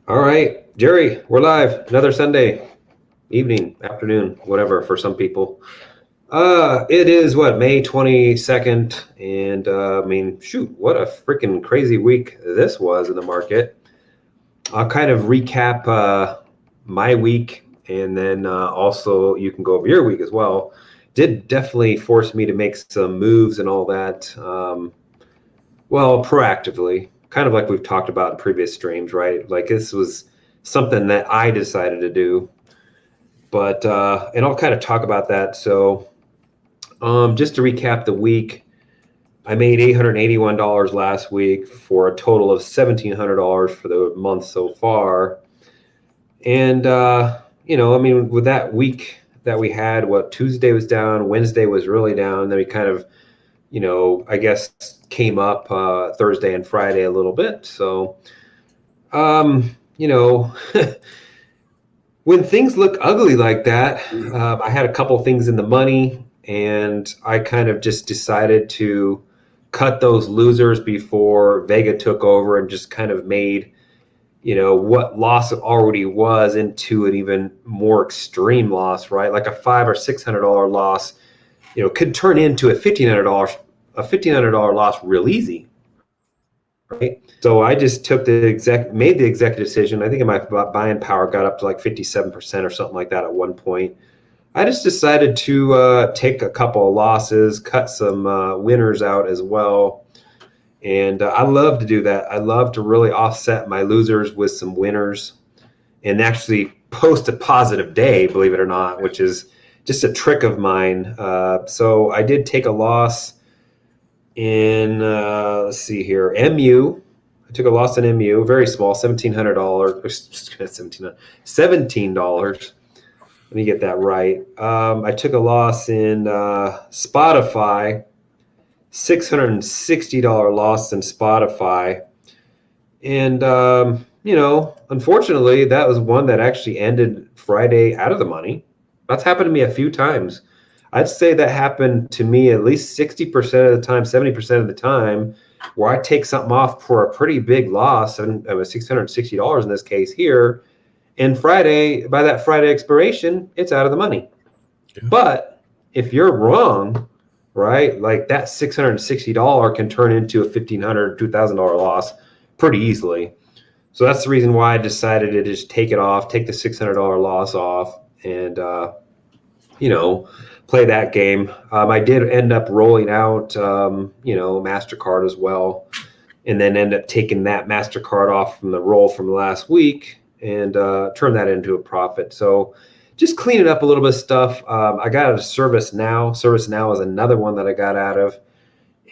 All right, Gerry, we're live. Another Sunday evening, afternoon, whatever for some people. It is what, May 22nd, and I mean, shoot, what a freaking crazy week this was in the market. I'll kind of recap my week, and then also you can go over your week as well. Did definitely force me to make some moves and all that. Well, proactively, kind of like we've talked about in previous streams, right? Like this was something that I decided to do, but and I'll kind of talk about that. So, just to recap the week, I made $881 last week for a total of $1,700 for the month so far. And I mean, with that week that we had, what Tuesday was down, Wednesday was really down, then we kind of I guess came up Thursday and Friday a little bit. So, um, you know, when things look ugly like that, I had a couple things in the money, and I kind of just decided to cut those losers before Vega took over and just kind of made what loss already was into an even more extreme loss, right? Like a $500 or $600 loss, could turn into a $1,500 loss real easy, right? So I just made the executive decision. I think my buying power got up to like 57% or something like that at one point. I just decided to take a couple of losses, cut some winners out as well. And I love to do that. I love to really offset my losers with some winners and actually post a positive day, believe it or not, which is just a trick of mine. So I did take a loss in, let's see here, MU. I took a loss in MU, very small, $1,700, $17. Let me get that right. I took a loss in Spotify, $660 loss in Spotify. And, unfortunately, that was one that actually ended Friday out of the money. That's happened to me a few times. I'd say that happened to me at least 60% of the time, 70% of the time, where I take something off for a pretty big loss, and it was $660 in this case here. And by that Friday expiration, it's out of the money. Yeah. But if you're wrong, right, like that $660 can turn into a $1,500, $2,000 loss pretty easily. So that's the reason why I decided to just take it off, take the $600 loss off, and play that game. I did end up rolling out, MasterCard as well, and then end up taking that MasterCard off from the roll from last week and turn that into a profit. So just cleaning up a little bit of stuff. I got out of ServiceNow. ServiceNow is another one that I got out of.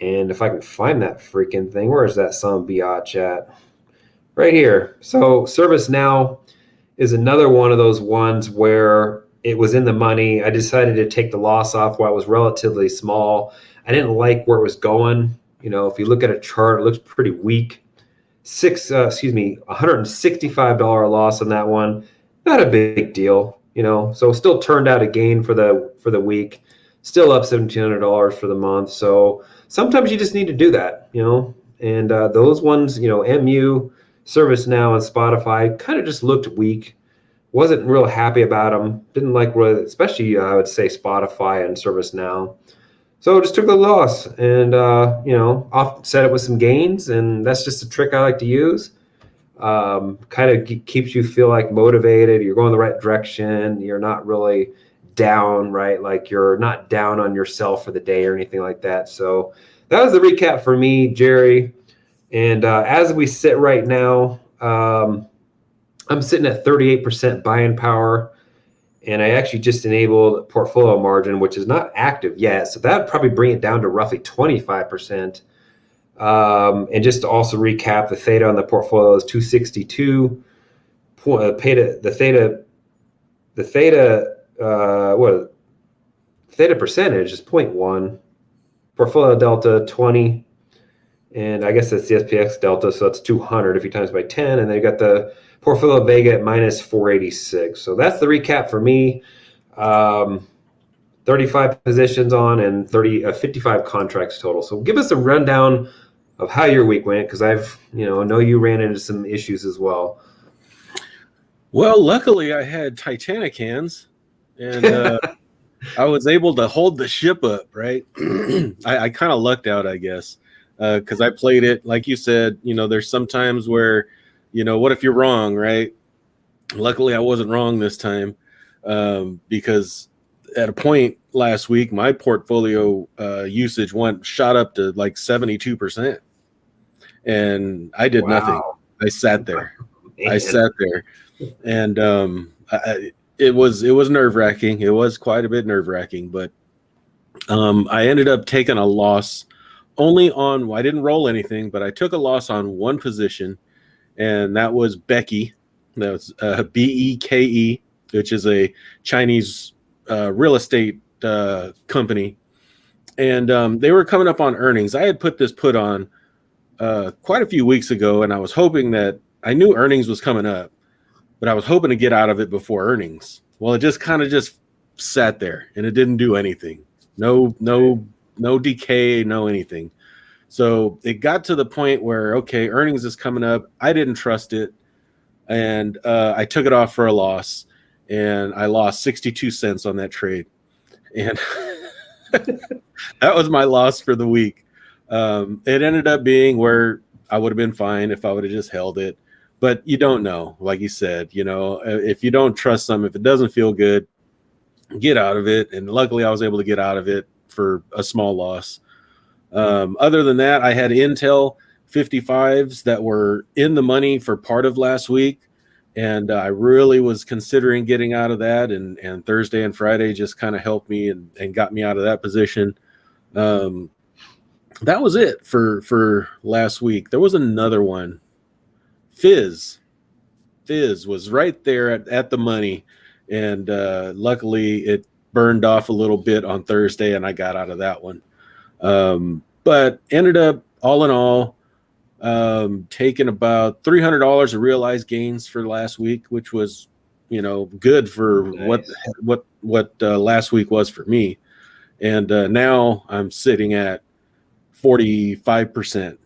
And if I can find that freaking thing, where is that some biatch at? Right here. So ServiceNow is another one of those ones where it was in the money. I decided to take the loss off while it was relatively small. I didn't like where it was going. If you look at a chart, it looks pretty weak. $165 loss on that one. Not a big deal, So still turned out a gain for the week. Still up $1,700 for the month. So sometimes you just need to do that, And those ones, MU, ServiceNow, and Spotify kind of just looked weak. Wasn't real happy about them. Didn't like especially I would say Spotify and ServiceNow. So just took the loss and offset it with some gains, and that's just a trick I like to use. Kind of keeps you feel like motivated. You're going the right direction. You're not really down, right? Like you're not down on yourself for the day or anything like that. So that was the recap for me, Gerry. And as we sit right now, I'm sitting at 38% buying power, and I actually just enabled portfolio margin, which is not active yet. So that would probably bring it down to roughly 25%. And just to also recap, the theta on the portfolio is 262. The theta percentage is 0.1. Portfolio delta 20. And I guess that's the SPX delta, so that's 200 if you times by 10. And then you got the portfolio Vega at minus 486. So that's the recap for me. 35 positions on and 55 contracts total. So give us a rundown of how your week went, because I know you ran into some issues as well. Well, luckily I had Titanic hands, and I was able to hold the ship up, right? I kind of lucked out, I guess, because I played it, like you said, there's some times where, what if you're wrong, right? Luckily, I wasn't wrong this time, because at a point last week, my portfolio usage shot up to like 72%. And I did nothing. Wow. I sat there. Man. I sat there. And it was nerve wracking. It was quite a bit nerve wracking, but I ended up taking a loss only on. I didn't roll anything, but I took a loss on one position, and that was Becky. That was BEKE, which is a Chinese real estate company, and they were coming up on earnings. I had put this put on quite a few weeks ago, and I was hoping that I knew earnings was coming up, but I was hoping to get out of it before earnings. Well, it just kind of just sat there, and it didn't do anything. No decay, no anything. So it got to the point where, okay, earnings is coming up. I didn't trust it, and I took it off for a loss, and I lost 62 cents on that trade, and that was my loss for the week. It ended up being where I would have been fine if I would have just held it. But you don't know, like you said, if you don't trust something, if it doesn't feel good, get out of it. And luckily I was able to get out of it for a small loss. Other than that, I had Intel 55s that were in the money for part of last week. And I really was considering getting out of that. And Thursday and Friday just kind of helped me and got me out of that position. That was it for last week. There was another one. Fizz was right there at the money, and luckily it burned off a little bit on Thursday, and I got out of that one. But ended up, all in all, taking about $300 of realized gains for last week, which was, good for nice. what last week was for me. And now I'm sitting at 45%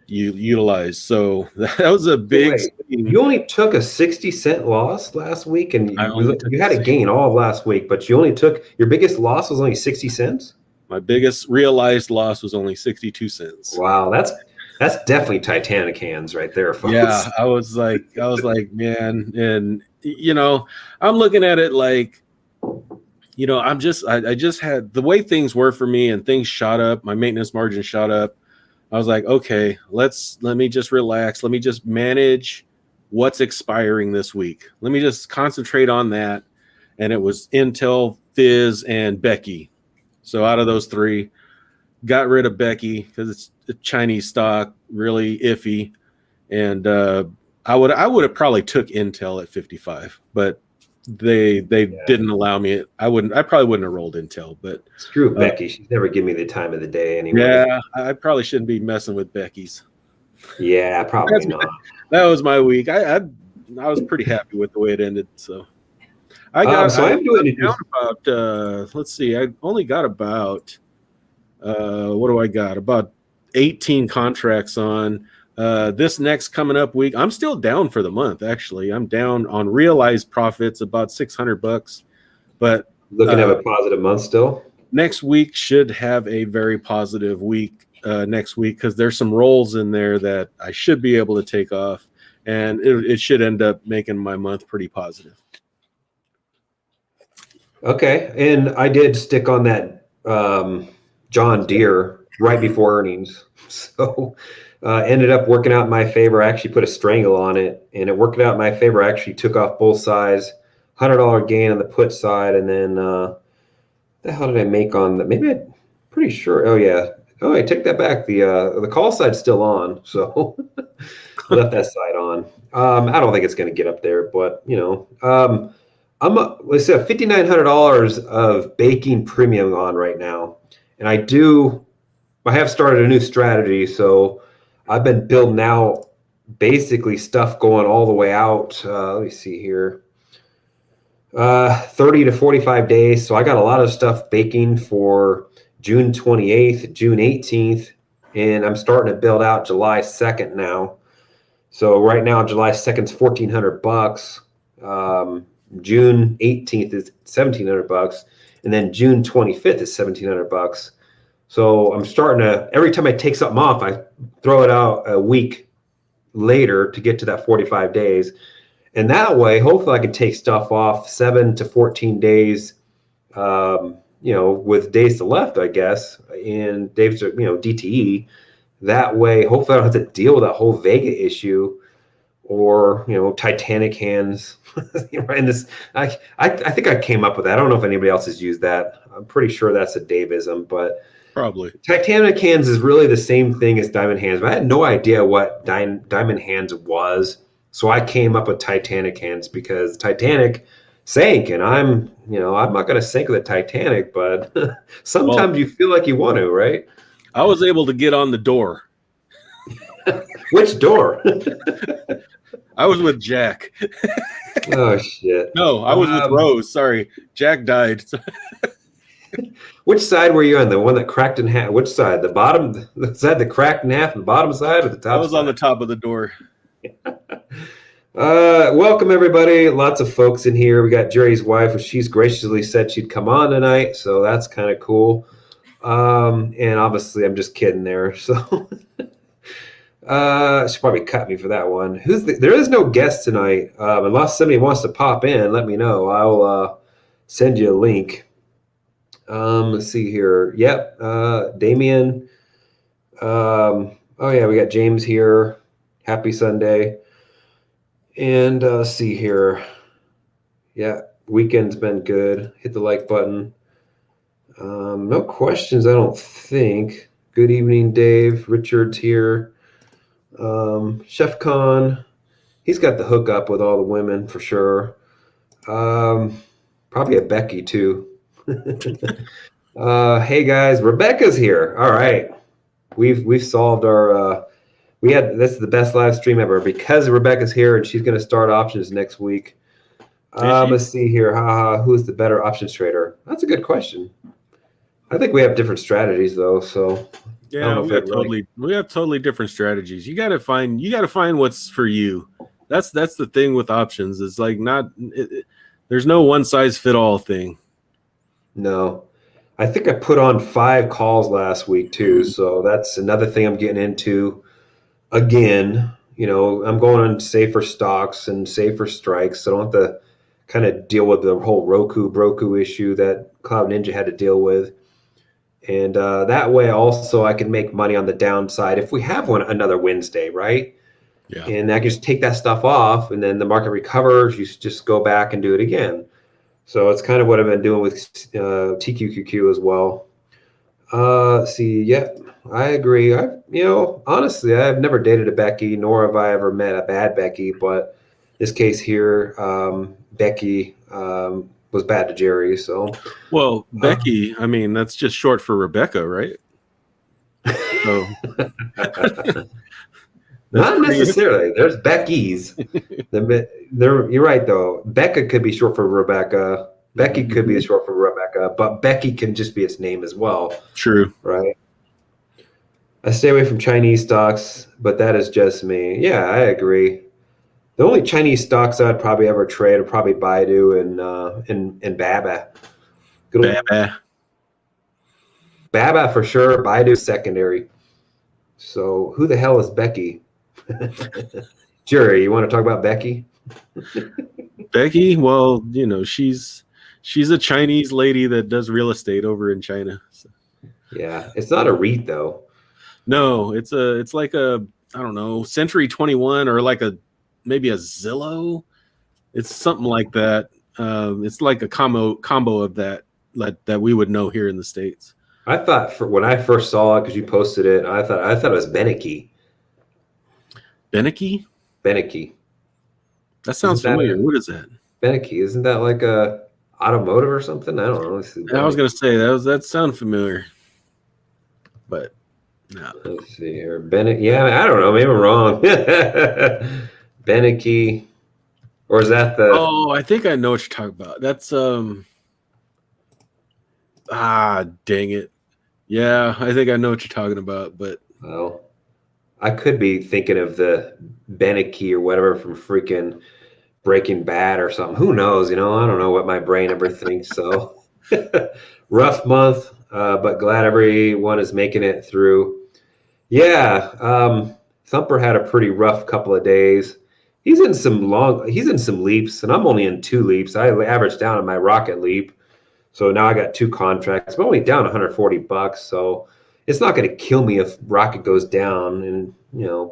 utilized. So that was a big. You only took a 60-cent loss last week, and you had a gain all of last week, but you only took your biggest loss was only 60 cents. My biggest realized loss was only 62 cents. Wow, that's definitely Titanic hands right there, folks. Yeah, I was like, man, and I'm looking at it like, I just had the way things were for me, and things shot up. My maintenance margin shot up. I was like, okay, let me just relax. Let me just manage what's expiring this week. Let me just concentrate on that. And it was Intel, Fizz, and Becky. So out of those three, got rid of Becky because it's a Chinese stock, really iffy. And I would have probably took Intel at 55, but they didn't allow me. I probably wouldn't have rolled Intel, but screw Becky. She's never give me the time of the day anyway. Yeah, I probably shouldn't be messing with Becky's. Yeah, probably not. That was my week. I was pretty happy with the way it ended. So I got let's see, I only got about what do I got? About 18 contracts on. This next coming up week, I'm still down for the month. Actually, I'm down on realized profits about $600, but looking to have a positive month still. Next week should have a very positive week. Next week, because there's some rolls in there that I should be able to take off, and it should end up making my month pretty positive. Okay, and I did stick on that John Deere right before earnings, so. Ended up working out in my favor. I actually put a strangle on it, and it worked out in my favor. I actually took off both sides, $100 gain on the put side, and then the hell did I make on that? Maybe I'm pretty sure. Oh yeah. Oh, I take that back. The call side's still on, so left that side on. I don't think it's going to get up there, but let's say $5,900 of baking premium on right now, and I have started a new strategy, so. I've been building out basically stuff going all the way out. Let me see here. 30 to 45 days. So I got a lot of stuff baking for June 28th, June 18th, and I'm starting to build out July 2nd now. So right now, July 2nd is $1,400. June 18th is $1,700, and then June 25th is $1,700. So I'm starting to, every time I take something off, I throw it out a week later to get to that 45 days. And that way, hopefully I can take stuff off 7 to 14 days, with days to left, I guess, and days to, DTE. That way, hopefully I don't have to deal with that whole Vega issue or, Titanic hands. And this, I think I came up with that. I don't know if anybody else has used that. I'm pretty sure that's a Davism, but probably Titanic hands is really the same thing as diamond hands. But I had no idea what diamond hands was. So I came up with Titanic hands because Titanic sank, and I'm not going to sink the Titanic, but sometimes you feel like you want to, right? I was able to get on the door. Which door? I was with Jack. Oh shit! No, I was with Rose. Sorry, Jack died. Which side were you on? The one that cracked in half? Which side? The bottom, the side that cracked in half, the bottom side, or the top? I was side? on the top of the door. Welcome everybody. Lots of folks in here. We got Gerry's wife, which she's graciously said she'd come on tonight, so that's kind of cool. And obviously, I'm just kidding there. So she probably cut me for that one. There is no guest tonight. Unless somebody wants to pop in, let me know. I'll send you a link. Let's see here. Yep. Damien. Oh yeah, we got James here. Happy Sunday. And let's see here. Yeah, weekend's been good. Hit the like button. No questions, I don't think. Good evening, Dave. Richard's here. Chef Khan, he's got the hookup with all the women for sure. Probably a Becky too. Hey guys, Rebecca's here. All right, we've solved our. This is the best live stream ever because Rebecca's here and she's going to start options next week. Let's see here. Who's the better options trader? That's a good question. I think we have different strategies though. So yeah, we have totally different strategies. You got to find what's for you. That's the thing with options. It's like there's no one size fit all thing. No, I think I put on 5 calls last week too. So that's another thing I'm getting into. Again, I'm going on safer stocks and safer strikes. So I don't have to kind of deal with the whole Roku issue that Cloud Ninja had to deal with. And that way also I can make money on the downside if we have another Wednesday, right? Yeah. And I can just take that stuff off and then the market recovers. You just go back and do it again. So it's kind of what I've been doing with TQQQ as well. See, yep. I agree. Honestly, I've never dated a Becky, nor have I ever met a bad Becky. But this case here, Becky was bad to Gerry. So, well, Becky, I mean, that's just short for Rebecca, right? So, not necessarily. There's Becky's. You're right though. Becca could be short for Rebecca. Becky could be short for Rebecca, but Becky can just be its name as well. True. Right. I stay away from Chinese stocks, but that is just me. Yeah, I agree. The only Chinese stocks I'd probably ever trade are probably Baidu and Baba. Baba for sure. Baidu secondary. So who the hell is Becky? Gerry, you want to talk about Becky? Becky, well, she's a Chinese lady that does real estate over in China. So. Yeah, it's not a REIT though. No, it's like a, I don't know, Century 21 or like maybe a Zillow. It's something like that. It's like a combo of that we would know here in the States. I thought when I first saw it, because you posted it, I thought it was Beneke. Beneke? Beneke. That sounds familiar. What is that? Beneke. Isn't that like a automotive or something? I don't know. I was gonna say that sound familiar, but no. Let's see here. Beneke. Yeah, I don't know. Maybe I'm wrong. Beneke. Or is that the? Oh, I think I know what you're talking about. That's dang it. Yeah, I think I know what you're talking about, but well, I could be thinking of the Beneke or whatever from freaking Breaking Bad or something. Who knows? I don't know what my brain ever thinks. So rough month, but glad everyone is making it through. Yeah, Thumper had a pretty rough couple of days. He's in some leaps, and I'm only in 2 leaps. I averaged down on my rocket leap. So now I got 2 contracts. I'm only down $140, so it's not going to kill me if rocket goes down. And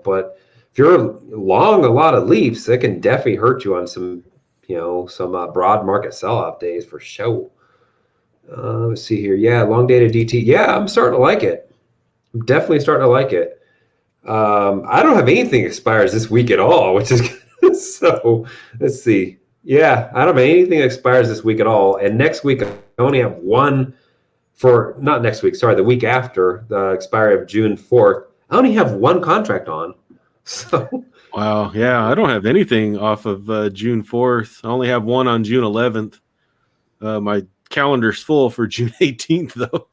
but if you're long a lot of leaps, it can definitely hurt you on some broad market sell-off days for sure. Let's see here. Yeah, long dated DT. Yeah, I'm starting to like it. I'm definitely starting to like it. I don't have anything expires this week at all, which is so. Let's see. Yeah, I don't have anything that expires this week at all. And next week, I only have one for not next week. Sorry, the week after the expiry of June 4th. I only have one contract on. So Wow. Yeah, I don't have anything off of June 4th. I only have one on June 11th. My calendar's full for June 18th, though.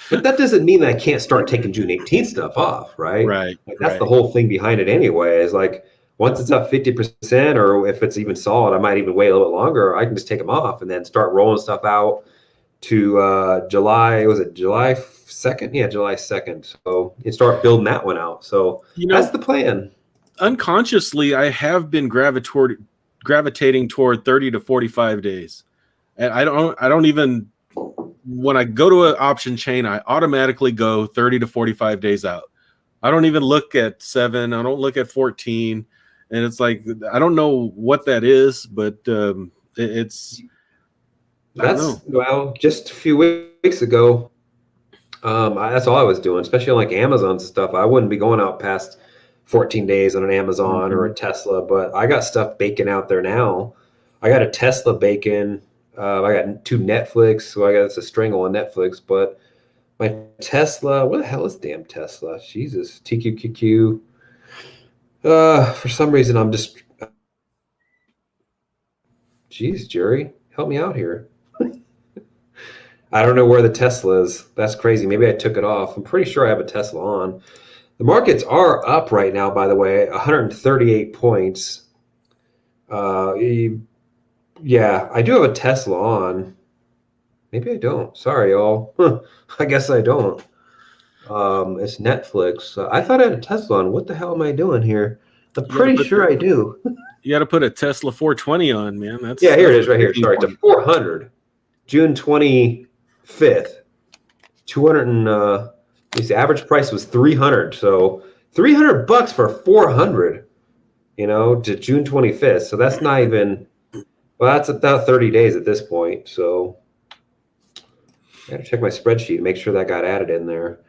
but that doesn't mean that I can't start taking June 18th stuff off, right? Right. Like that's the whole thing behind it anyway. Is like once it's up 50%, or if it's even solid, I might even wait a little bit longer. I can just take them off and then start rolling stuff out to July. Was it July 2nd? Yeah, July 2nd. So you start building that one out. So that's the plan. Unconsciously, I have been gravitating toward 30 to 45 days. And I don't even, when I go to an option chain, I automatically go 30 to 45 days out. I don't even look at 7. I don't look at 14. And it's like, I don't know what that is, but it's, well, just a few weeks ago, that's all I was doing, especially on like Amazon stuff. I wouldn't be going out past 14 days on an Amazon or a Tesla, but I got stuff baking out there now. I got a Tesla baking. I got 2 Netflix, so it's a strangle on Netflix. But my Tesla, what the hell is damn Tesla? Jesus, TQQQ. For some reason, I'm just. Jeez, Gerry, help me out here. I don't know where the Tesla is. That's crazy. Maybe I took it off. I'm pretty sure I have a Tesla on. The markets are up right now, by the way, 138 points. Yeah, I do have a Tesla on. Maybe I don't. Sorry, y'all. I guess I don't. It's Netflix. I thought I had a Tesla on. What the hell am I doing here? I'm pretty sure I do. You got to put a Tesla 420 on, man. Here it is right here. Sorry, it's a 400. June 25th. 200 and the average price was 300. So $300 for 400. To June 25th. So that's not even. Well, that's about 30 days at this point. So I gotta check my spreadsheet and make sure that got added in there.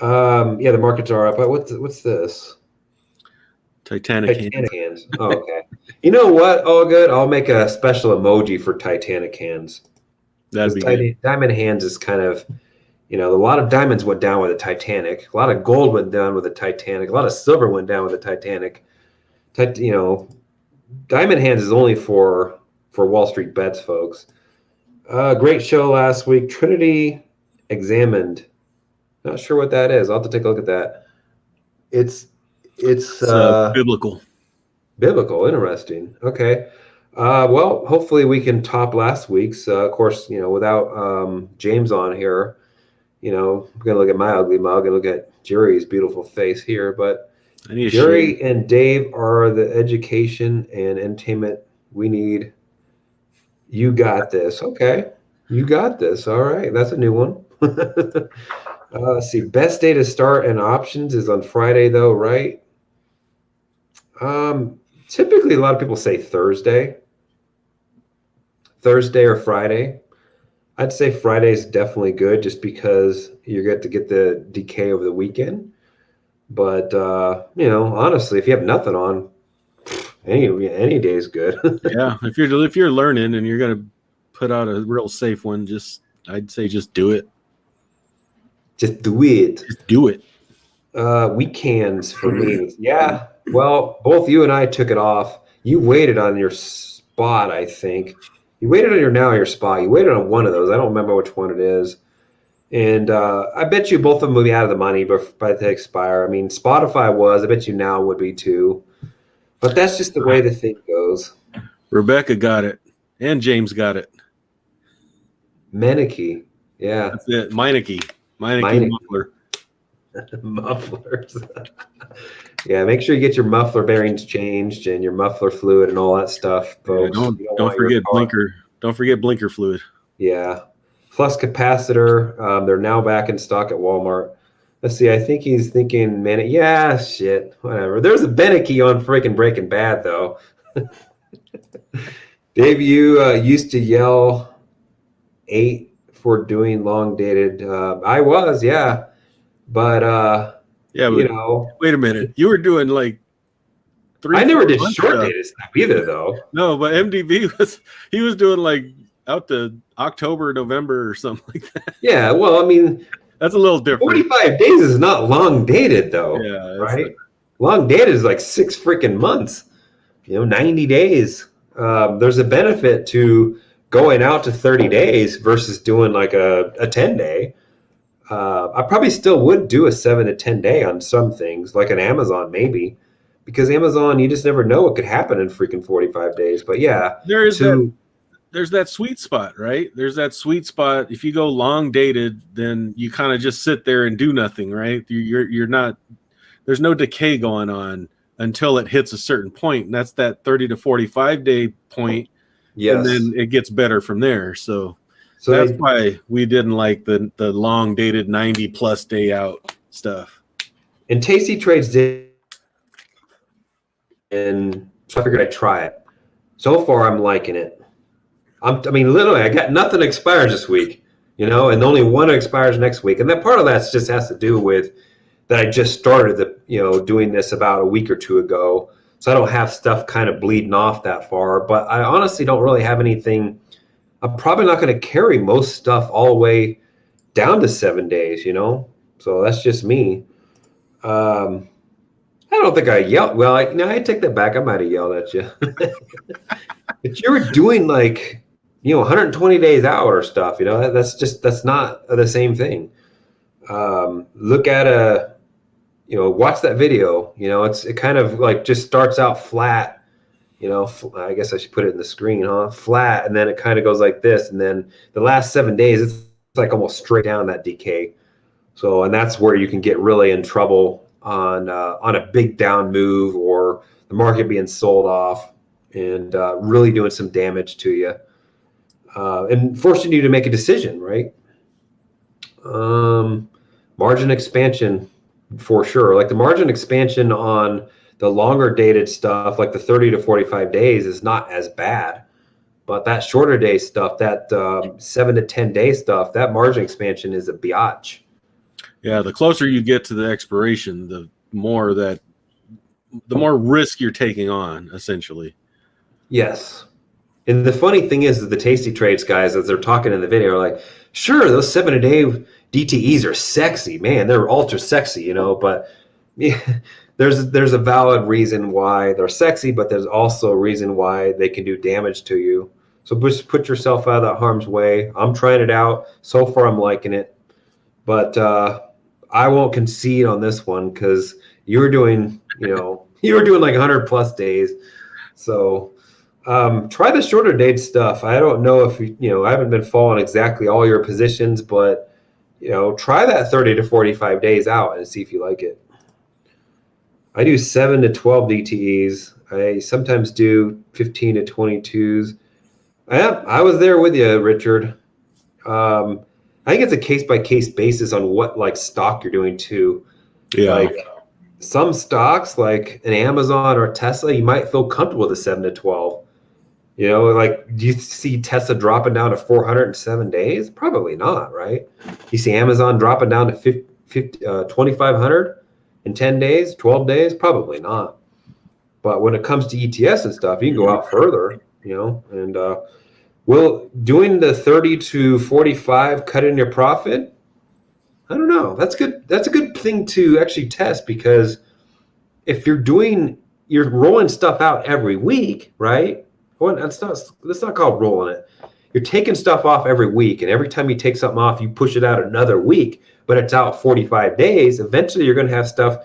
Yeah, the markets are up. But what's this? Titanic hands. Oh, okay. You know what? Oh, good. I'll make a special emoji for Titanic hands. That'd be good. Diamond hands is kind of, a lot of diamonds went down with the Titanic. A lot of gold went down with the Titanic. A lot of silver went down with the Titanic. Diamond hands is only for Wall Street bets, folks. Great show last week. Trinity Examined. Not sure what that is. I'll have to take a look at that. It's biblical. Biblical. Interesting. Okay. Well, hopefully we can top last week's. Of course, without James on here, I'm going to look at my ugly mug and look at Gerry's beautiful face here. But Gerry and Dave are the education and entertainment we need. You got this. Okay. You got this. All right. That's a new one. Let's see. Best day to start and options is on Friday, though, right? Typically, a lot of people say Thursday or Friday. I'd say Friday is definitely good just because you get to get the decay over the weekend. But, honestly, if you have nothing on, any day is good. Yeah, if you're learning and you're going to put out a real safe one, I'd say just do it. Just do it. Just do it. Weekends for me. Yeah. Well, both you and I took it off. You waited on your spot, I think. You waited on your spot. You waited on one of those. I don't remember which one it is. And I bet you both of them will be out of the money by the expire. I mean, Spotify was. I bet you now would be too. But that's just the way the thing goes. Rebecca got it, and James got it. Meineke. Yeah. That's it. Meineke Meineke. muffler. Mufflers. Yeah, make sure you get your muffler bearings changed and your muffler fluid and all that stuff, folks. Yeah, You don't want your forget car- blinker. Don't forget blinker fluid. Yeah. Flux capacitor. They're now back in stock at Walmart. Let's see. I think he's thinking, man, yeah, shit, whatever. There's a Beneke on freaking Breaking Bad, though. Dave, you used to yell 8 for doing long dated. I was, yeah. But, Yeah, you but know, wait a minute. You were doing like 3. I never did 4 months short stuff. dated stuff either, though. No, but MDB was doing like out to October, November or something like that. Yeah, well, I mean, That's a little different. 45 days is not long dated, though. Yeah, right? Long dated is like 6 freaking months, 90 days. There's a benefit to going out to 30 days versus doing like a 10 day. I probably still would do a 7 to 10 day on some things, like an Amazon, maybe. Because Amazon, you just never know what could happen in freaking 45 days. But yeah, there's that sweet spot, right? There's that sweet spot. If you go long dated, then you kind of just sit there and do nothing, right? You're not. There's no decay going on until it hits a certain point, and that's that 30 to 45 day point. Yes. And then it gets better from there. So that's why we didn't like the long dated 90 plus day out stuff. And Tasty Trades did, and so I figured I'd try it. So far, I'm liking it. I mean, literally, I got nothing expires this week, and only one expires next week. And that part of that just has to do with that I just started doing this about a week or two ago. So I don't have stuff kind of bleeding off that far. But I honestly don't really have anything. I'm probably not going to carry most stuff all the way down to 7 days, So that's just me. I don't think I yelled. Well, I take that back. I might have yelled at you. But you were doing like, 120 days out or stuff, that's not the same thing. Look at watch that video, it kind of like just starts out flat, I guess I should put it in the screen, flat. And then it kind of goes like this. And then the last 7 days, it's like almost straight down that decay. So, and that's where you can get really in trouble on a big down move or the market being sold off and really doing some damage to you and forcing you to make a decision, right? Margin expansion for sure. Like the margin expansion on the longer dated stuff, like the 30 to 45 days is not as bad. But that shorter day stuff, that 7 to 10 day stuff, that margin expansion is a biatch. Yeah, the closer you get to the expiration, the more risk you're taking on, essentially. Yes. And the funny thing is that the Tasty Trades guys, as they're talking in the video, are like, sure, those 7 a day DTEs are sexy, man. They're ultra sexy, but yeah, there's a valid reason why they're sexy, but there's also a reason why they can do damage to you. So just put yourself out of that harm's way. I'm trying it out. So far, I'm liking it. But I won't concede on this one because you were doing, like 100 plus days. So try the shorter date stuff. I don't know if I haven't been following exactly all your positions, but try that 30 to 45 days out and see if you like it. I do 7 to 12 DTEs. I sometimes do 15 to 22s. I was there with you, Richard. I think it's a case-by-case basis on what like stock you're doing too. Yeah. Like some stocks like an Amazon or Tesla, you might feel comfortable with a 7 to 12. Like do you see Tesla dropping down to 400 in 7 days? Probably not, right? You see Amazon dropping down to 2,500 in 10 days, 12 days? Probably not. But when it comes to ETFs and stuff, you can go out further, and will doing the 30 to 45 cut in your profit? I don't know. That's good. That's a good thing to actually test because if you're rolling stuff out every week, right? Well, that's not called rolling it. You're taking stuff off every week, and every time you take something off, you push it out another week, but it's out 45 days. Eventually, you're going to have stuff,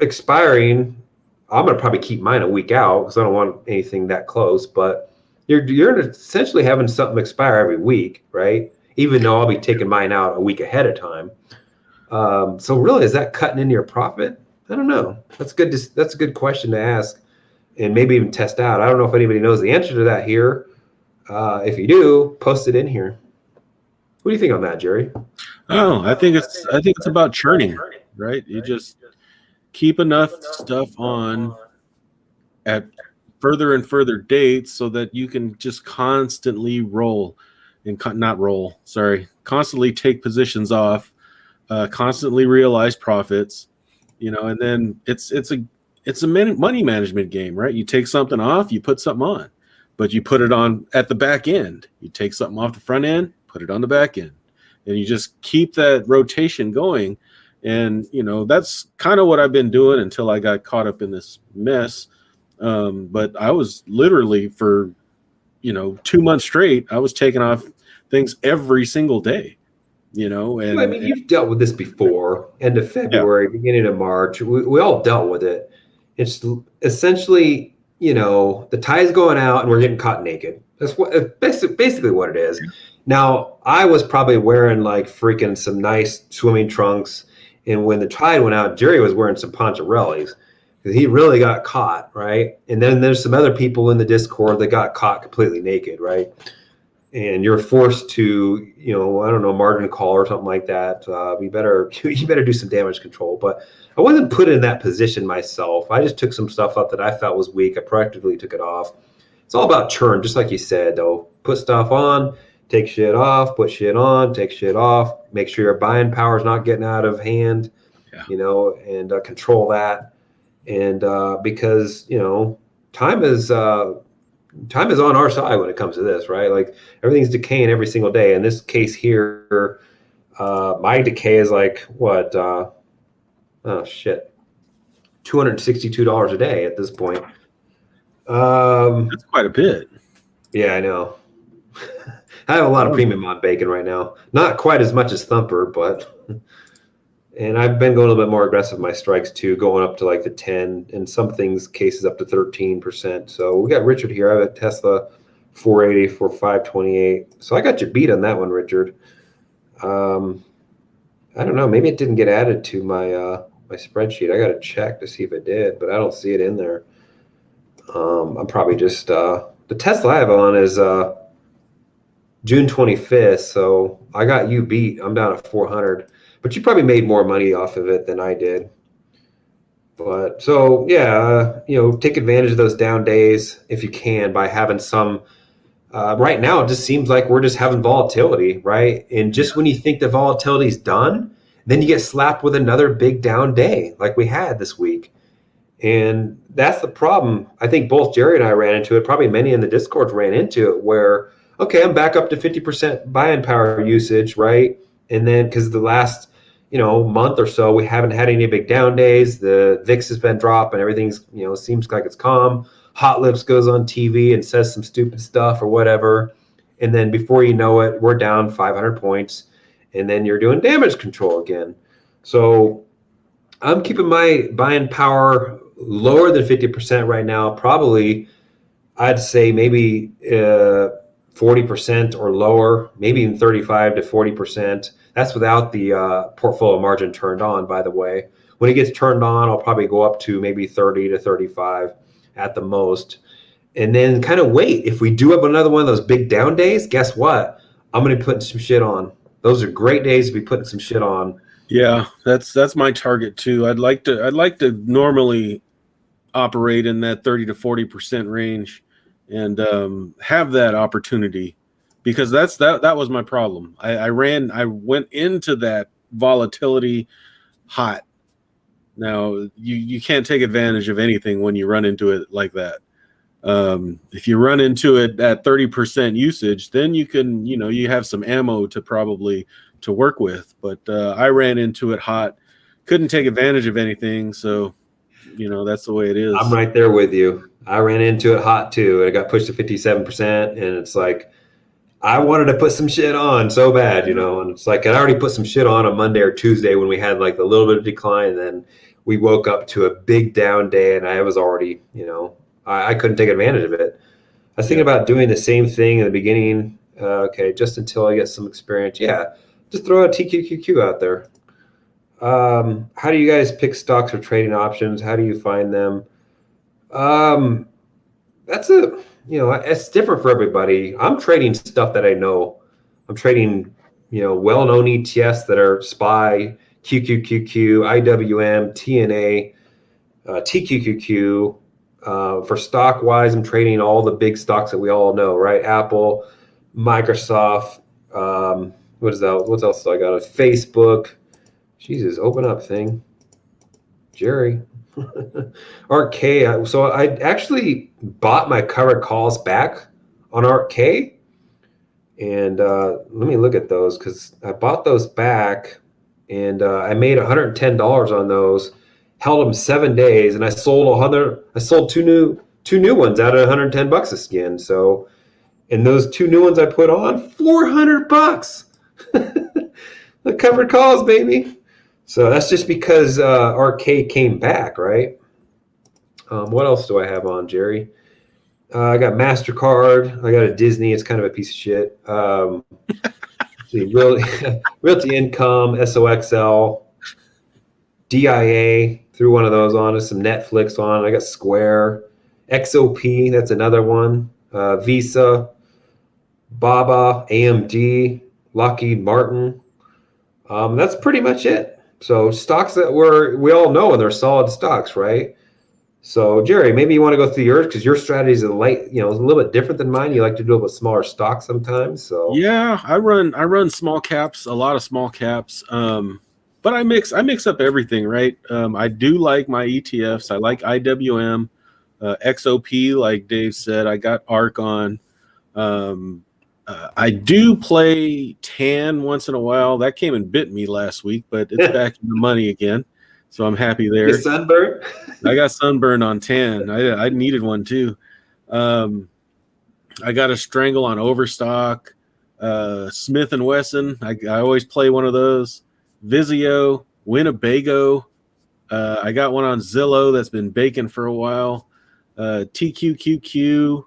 expiring I'm going to probably keep mine a week out because I don't want anything that close. But you're essentially having something expire every week, right? Even though I'll be taking mine out a week ahead of time. So really, is that cutting into your profit? I don't know. That's good. That's a good question to ask, and maybe even test out. I don't know if anybody knows the answer to that here. If you do, post it in here. What do you think on that, Gerry? Oh, I think it's about churning, right? You just keep enough stuff on at further and further dates so that you can just constantly roll and not roll, sorry, constantly take positions off, constantly realize profits, and then it's a money management game, right? You take something off, you put something on, but you put it on at the back end. You take something off the front end, put it on the back end, and you just keep that rotation going. And that's kind of what I've been doing until I got caught up in this mess. But I was literally for 2 months straight, I was taking off things every single day. And I mean, you've dealt with this before, end of February, beginning of March. We all dealt with it. It's essentially, the tide's going out and we're getting caught naked. That's basically what it is. Now, I was probably wearing like freaking some nice swimming trunks. And when the tide went out, Gerry was wearing some Poncherellis because he really got caught, right? And then there's some other people in the Discord that got caught completely naked, right? And you're forced to, I don't know, margin call or something like that. You better do some damage control. But I wasn't put in that position myself. I just took some stuff up that I felt was weak. I proactively took it off. It's all about churn, just like you said, though. Put stuff on, take shit off, put shit on, take shit off. Make sure your buying power is not getting out of hand, and control that. And because, time is on our side when it comes to this, right? Like everything's decaying every single day. In this case here, my decay is like what? $262 a day at this point. That's quite a bit. Yeah, I know. I have a lot of premium on bacon right now. Not quite as much as Thumper, but and I've been going a little bit more aggressive with my strikes too, going up to like the 10, and some things cases up to 13%. So we got Richard here. I have a Tesla 480 for 528. So I got you beat on that one, Richard. I don't know. Maybe it didn't get added to my my spreadsheet. I got to check to see if it did, but I don't see it in there. I'm probably just the Tesla I have on is June 25th. So I got you beat. I'm down at 400. But you probably made more money off of it than I did. But so, yeah, take advantage of those down days if you can by having some. Right now, it just seems like we're just having volatility, right? And just when you think the volatility is done, then you get slapped with another big down day like we had this week. And that's the problem. I think both Gerry and I ran into it. Probably many in the Discord ran into it where, okay, I'm back up to 50% buying power usage, right? And then because the last month or so, we haven't had any big down days. The VIX has been dropping. Everything's, seems like it's calm. Hot Lips goes on TV and says some stupid stuff or whatever. And then before you know it, we're down 500 points. And then you're doing damage control again. So I'm keeping my buying power lower than 50% right now. Probably, I'd say maybe 40% or lower, maybe even 35 to 40%. That's without the portfolio margin turned on, by the way. When it gets turned on, I'll probably go up to maybe 30 to 35 at the most. And then kind of wait. If we do have another one of those big down days, guess what? I'm going to be putting some shit on. Those are great days to be putting some shit on. Yeah, that's my target too. I'd like to normally operate in that 30 to 40% range and have that opportunity, because that was my problem. I went into that volatility hot. Now you can't take advantage of anything when you run into it like that. If you run into it at 30% usage, then you can, you have some ammo to work with. But I ran into it hot, couldn't take advantage of anything. So, that's the way it is. I'm right there with you. I ran into it hot too. And it got pushed to 57%. And it's like, I wanted to put some shit on so bad, and it's like I already put some shit on Monday or Tuesday when we had like a little bit of decline. And then we woke up to a big down day, and I was already, I couldn't take advantage of it. I was thinking about doing the same thing in the beginning. Okay, just until I get some experience. Yeah, just throw a TQQQ out there. How do you guys pick stocks or trading options? How do you find them? Um, that's it's different for everybody. I'm trading stuff that I know. I'm trading, well-known ETFs that are SPY, QQQQ, IWM, TNA, TQQQ. For stock wise, I'm trading all the big stocks that we all know, right? Apple, Microsoft. What is that? What else do I got? Facebook. Jesus, open up thing. Jerry. RK. So I actually bought my covered calls back on RK. And let me look at those because I bought those back and I made $110 on those. Held them 7 days, and I sold 100. I sold two new ones out of $110 again. So, and those two new ones I put on $400. The covered calls, baby. So that's just because RK came back, right? What else do I have on, Jerry? I got MasterCard. I got a Disney. It's kind of a piece of shit. Realty Income, SOXL, DIA. Threw one of those on. Some Netflix on. I got Square, XOP. That's another one. Visa, Baba, AMD, Lockheed Martin. That's pretty much it. So stocks that we all know, and they're solid stocks, right? So Jerry, maybe you want to go through yours because your strategy is a little bit different than mine. You like to do it with smaller stocks sometimes. So yeah, I run small caps, a lot of small caps. But I mix up everything, right? I do like my ETFs. I like IWM, XOP, like Dave said. I got ARK on. I do play TAN once in a while. That came and bit me last week, but it's back in the money again. So I'm happy there. Your sunburn? I got sunburn on TAN. I needed one too. I got a strangle on Overstock. Smith & Wesson. I always play one of those. Vizio, Winnebago. I got one on Zillow that's been baking for a while. TQQQ.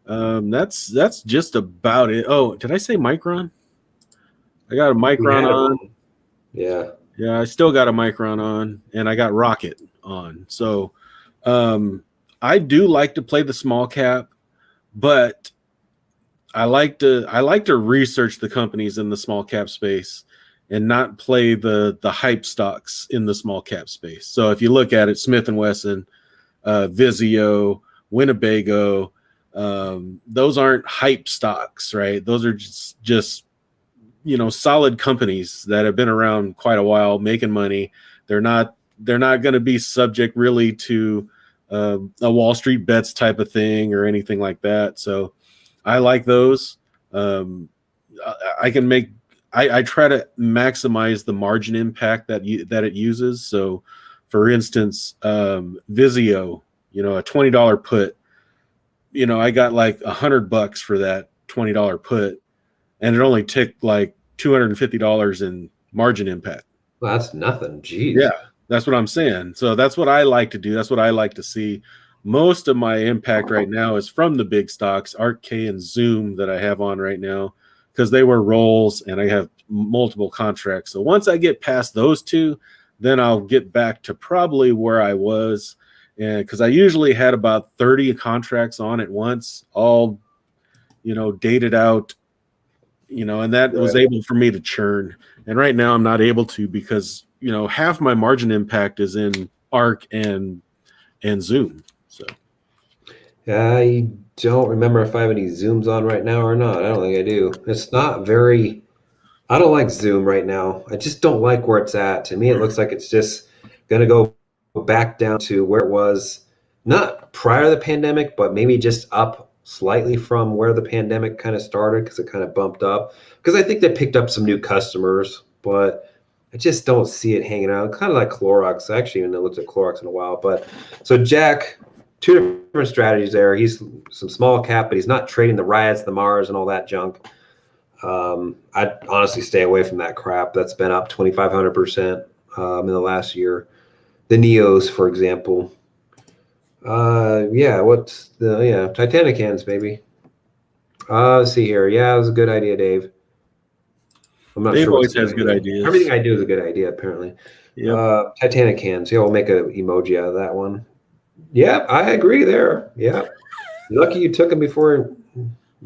That's just about it. Oh, did I say Micron? I got a Micron on. Yeah. Yeah, I still got a Micron on, and I got Rocket on. So I do like to play the small cap, but I like to research the companies in the small cap space and not play the hype stocks in the small cap space. So if you look at it, Smith & Wesson, Vizio, Winnebago, those aren't hype stocks, right? Those are just solid companies that have been around quite a while, making money. They're not going to be subject really to a Wall Street bets type of thing or anything like that. So I like those. I try to maximize the margin impact that it uses. So for instance, Vizio, a $20 put, I got like $100 for that $20 put, and it only took like $250 in margin impact. Well, that's nothing. Jeez. Yeah, that's what I'm saying. So that's what I like to do. That's what I like to see. Most of my impact right now is from the big stocks, ARK and Zoom that I have on right now, because they were rolls and I have multiple contracts. So once I get past those two, then I'll get back to probably where I was. And because I usually had about 30 contracts on at once, all, dated out, and that was able for me to churn. And right now I'm not able to because, half my margin impact is in ARK and Zoom. So I don't remember if I have any Zooms on right now or not. I don't think I do. It's not very. I don't like Zoom right now. I just don't like where it's at. To me, it looks like it's just going to go back down to where it was, not prior to the pandemic, but maybe just up slightly from where the pandemic kind of started because it kind of bumped up. Because I think they picked up some new customers, but I just don't see it hanging out. Kind of like Clorox. I actually haven't looked at Clorox in a while. But so Jack, two different strategies there. He's some small cap, but he's not trading the Riots, the Mars, and all that junk. I'd honestly stay away from that crap. That's been up 2,500% in the last year. the Neos, for example. What's the Titanic hands, baby. Let's see here. Yeah, it was a good idea, Dave. I'm not Dave sure what's always a good has good idea. ideas. Everything I do is a good idea, apparently. Yep. Titanic hands. Yeah, we'll make an emoji out of that one. Yeah, I agree there. Yeah. Lucky you took them before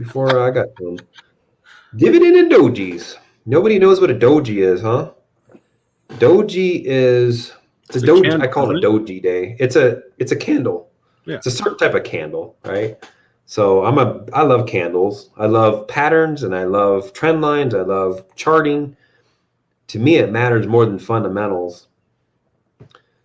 I got to them. Dividend and dojis. Nobody knows what a doji is, huh? Doji is It's a doji. I candle, call it isn't a doji day. It's a candle. Yeah. It's a certain type of candle, right? So I love candles. I love patterns and I love trend lines. I love charting. To me, it matters more than fundamentals,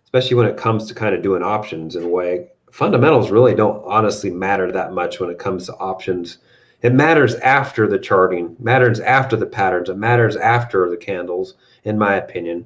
especially when it comes to kind of doing options in a way. Fundamentals really don't honestly matter that much when it comes to options. It matters after the charting, matters after the patterns, it matters after the candles, in my opinion.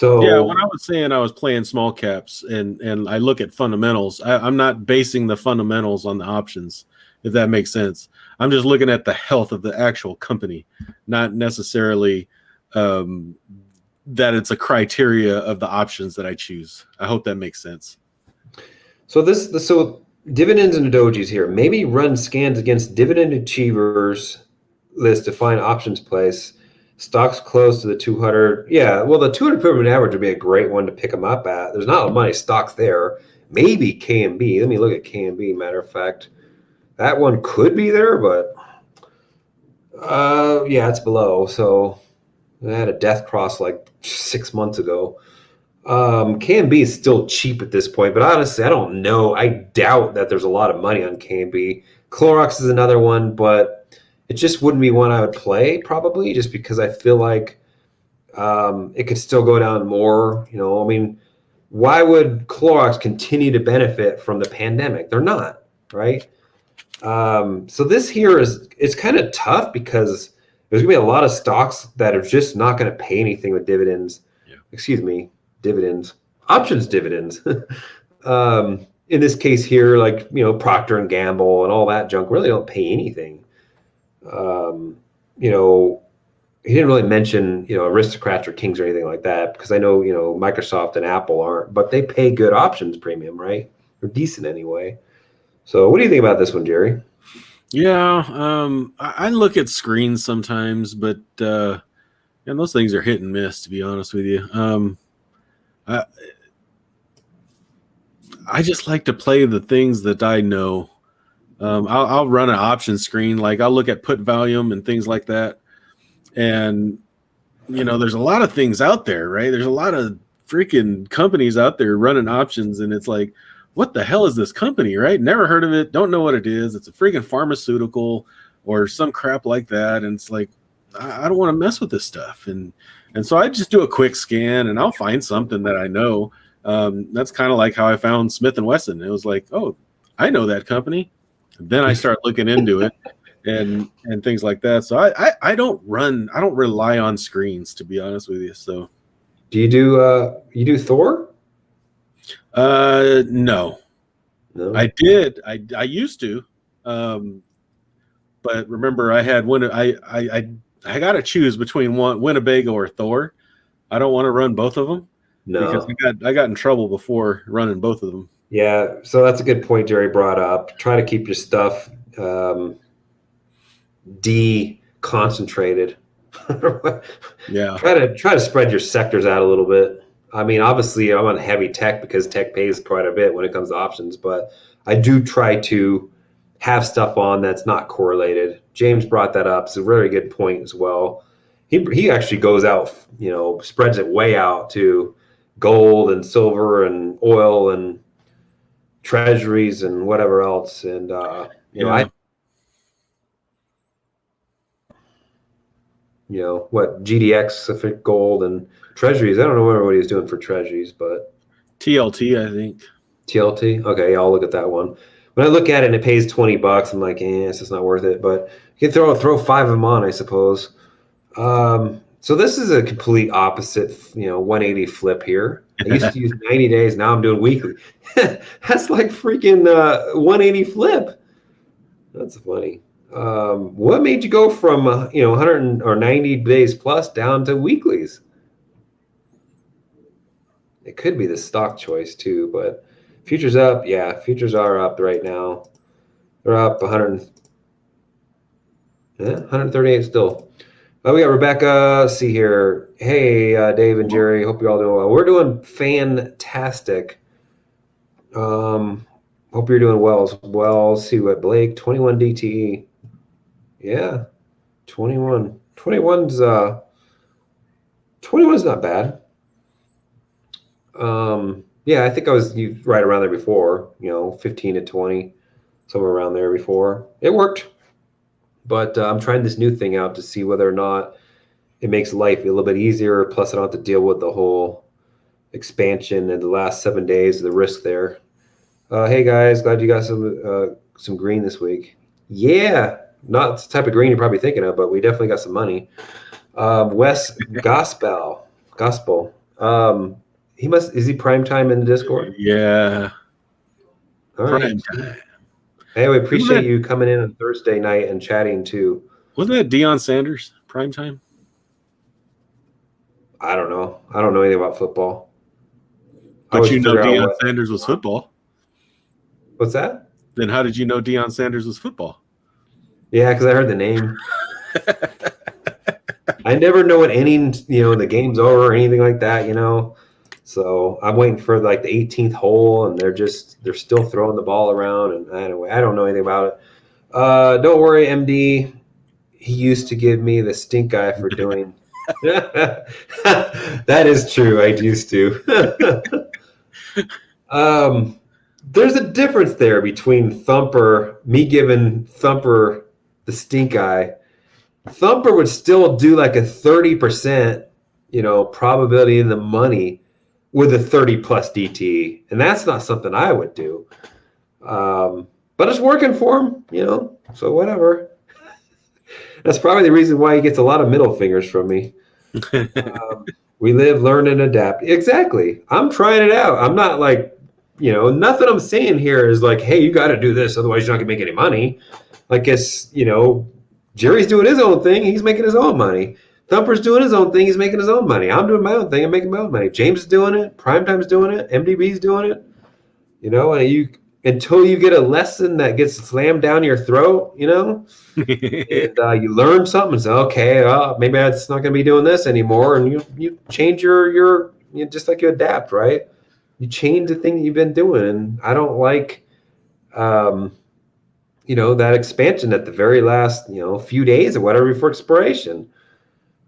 Yeah, when So I was saying I was playing small caps and I look at fundamentals, I'm not basing the fundamentals on the options, if that makes sense. I'm just looking at the health of the actual company, not necessarily that it's a criteria of the options that I choose. I hope that makes sense. So dividends and dojis here. Maybe run scans against dividend achievers list to find options place. Stocks close to the 200. Yeah, well, the 200 moving average would be a great one to pick them up at. There's not many stocks there. Maybe KMB. Let me look at KMB. Matter of fact, that one could be there, but yeah, it's below. So I had a death cross like 6 months ago. KMB is still cheap at this point, but honestly, I don't know. I doubt that there's a lot of money on KMB. Clorox is another one, but it just wouldn't be one I would play probably, just because I feel like it could still go down more. I mean, why would Clorox continue to benefit from the pandemic? They're not, right? So this here it's kind of tough because there's gonna be a lot of stocks that are just not going to pay anything with dividends. Yeah. Excuse me, dividends, options dividends. In this case here, like Procter and Gamble and all that junk really don't pay anything. Um, you know, he didn't really mention aristocrats or kings or anything like that because I know Microsoft and Apple aren't, but they pay good options premium, right? Or decent anyway. So what do you think about this one, Gerry? Yeah, I look at screens sometimes, but and those things are hit and miss, to be honest with you. I just like to play the things that I know. I'll run an option screen, like I'll look at put volume and things like that. And there's a lot of things out there, right? There's a lot of freaking companies out there running options, and it's like, what the hell is this company, right? Never heard of it, don't know what it is. It's a freaking pharmaceutical or some crap like that, and it's like, I don't want to mess with this stuff. And so I just do a quick scan, and I'll find something that I know. That's kind of like how I found Smith and Wesson. It was like, oh, I know that company. Then I start looking into it and things like that. So I don't rely on screens, to be honest with you. So Do you do Thor? no. No. I did. I used to. But remember I had I got to choose between one Winnebago or Thor. I don't want to run both of them because No. I got in trouble before running both of them. Yeah, so that's a good point Gerry brought up. Try to keep your stuff de-concentrated. Yeah. Try to spread your sectors out a little bit. I mean, obviously, I'm on heavy tech because tech pays quite a bit when it comes to options, but I do try to have stuff on that's not correlated. James brought that up. It's a very good point as well. He actually goes out, spreads it way out to gold and silver and oil and treasuries and whatever else. And Yeah. What GDX for gold and treasuries. I don't know what he was doing for treasuries, but TLT, I think. TLT. Okay, yeah, I'll look at that one. When I look at it and it pays $20, I'm like, it's just not worth it. But you can throw five of them on, I suppose. So this is a complete opposite, 180 flip here. I used to use 90 days. Now I'm doing weekly. That's like freaking 180 flip. That's funny. What made you go from 100 or 90 days plus down to weeklies? It could be the stock choice too, but futures up. Yeah, futures are up right now. They're up 100, 138 still. We got Rebecca. Let's see here. Hey, Dave and Gerry. Hope you're all doing well. We're doing fantastic. Hope you're doing well as well. Let's see what Blake 21 DTE. Yeah, 21. 21's 21's not bad. Yeah, I think I was right around there before. 15 to 20, somewhere around there before. It worked, but I'm trying this new thing out to see whether or not it makes life a little bit easier. Plus, I don't have to deal with the whole expansion in the last 7 days, the risk there. Hey guys, glad you got some green this week. Yeah, not the type of green you're probably thinking of, but we definitely got some money. Wes Gospel. Is he prime time in the Discord? Yeah. All right. Prime time. Hey, we appreciate you coming in on Thursday night and chatting too. Wasn't that Deion Sanders prime time? I don't know. I don't know anything about football. But you know Deion Sanders was football. What's that? Then how did you know Deion Sanders was football? Yeah, because I heard the name. I never know what inning, the game's over or anything like that, So I'm waiting for like the 18th hole, and they're still throwing the ball around, and anyway, I don't know anything about it. Don't worry, MD. He used to give me the stink eye for doing. That is true. I used to. There's a difference there between me giving Thumper the stink eye. Thumper would still do like a 30%, probability in the money with a 30 plus DT. And that's not something I would do. But it's working for him, so whatever. That's probably the reason why he gets a lot of middle fingers from me. We live, learn, and adapt. Exactly. I'm trying it out. I'm not like, nothing I'm saying here is like, hey, you got to do this, otherwise you're not going to make any money. Like it's, Gerry's doing his own thing. He's making his own money. Thumper's doing his own thing. He's making his own money. I'm doing my own thing. I'm making my own money. James is doing it. Primetime's doing it. MDB's doing it. And until you get a lesson that gets slammed down your throat, and you learn something and say, okay, well, maybe I'm not going to be doing this anymore. And you change your just like you adapt, right? You change the thing that you've been doing. And I don't like, that expansion at the very last, few days or whatever before expiration.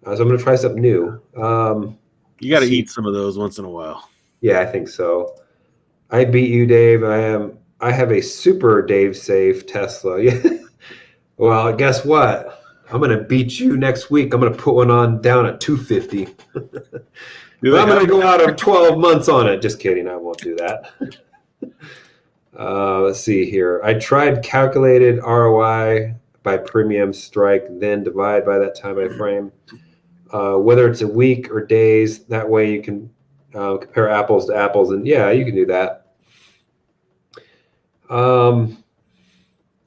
So I'm going to try something new. You got to eat some of those once in a while. Yeah, I think so. I beat you, Dave. I have a super Dave safe Tesla. Yeah. Well, guess what? I'm going to beat you next week. I'm going to put one on down at 250. I'm going to go out of 12 months on it. Just kidding. I won't do that. Let's see here. I tried calculated ROI by premium strike, then divide by that time by frame. Whether it's a week or days, that way you can compare apples to apples. And yeah, you can do that.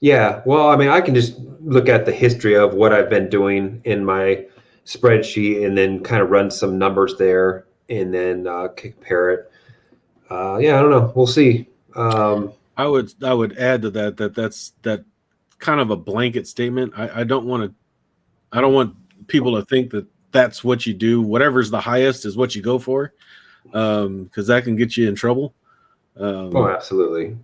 Yeah, well, I mean, I can just look at the history of what I've been doing in my spreadsheet and then kind of run some numbers there and then compare it. Yeah, I don't know. We'll see. I would add to that's kind of a blanket statement. I don't want people to think that that's what you do. Whatever's the highest is what you go for, because that can get you in trouble. Absolutely.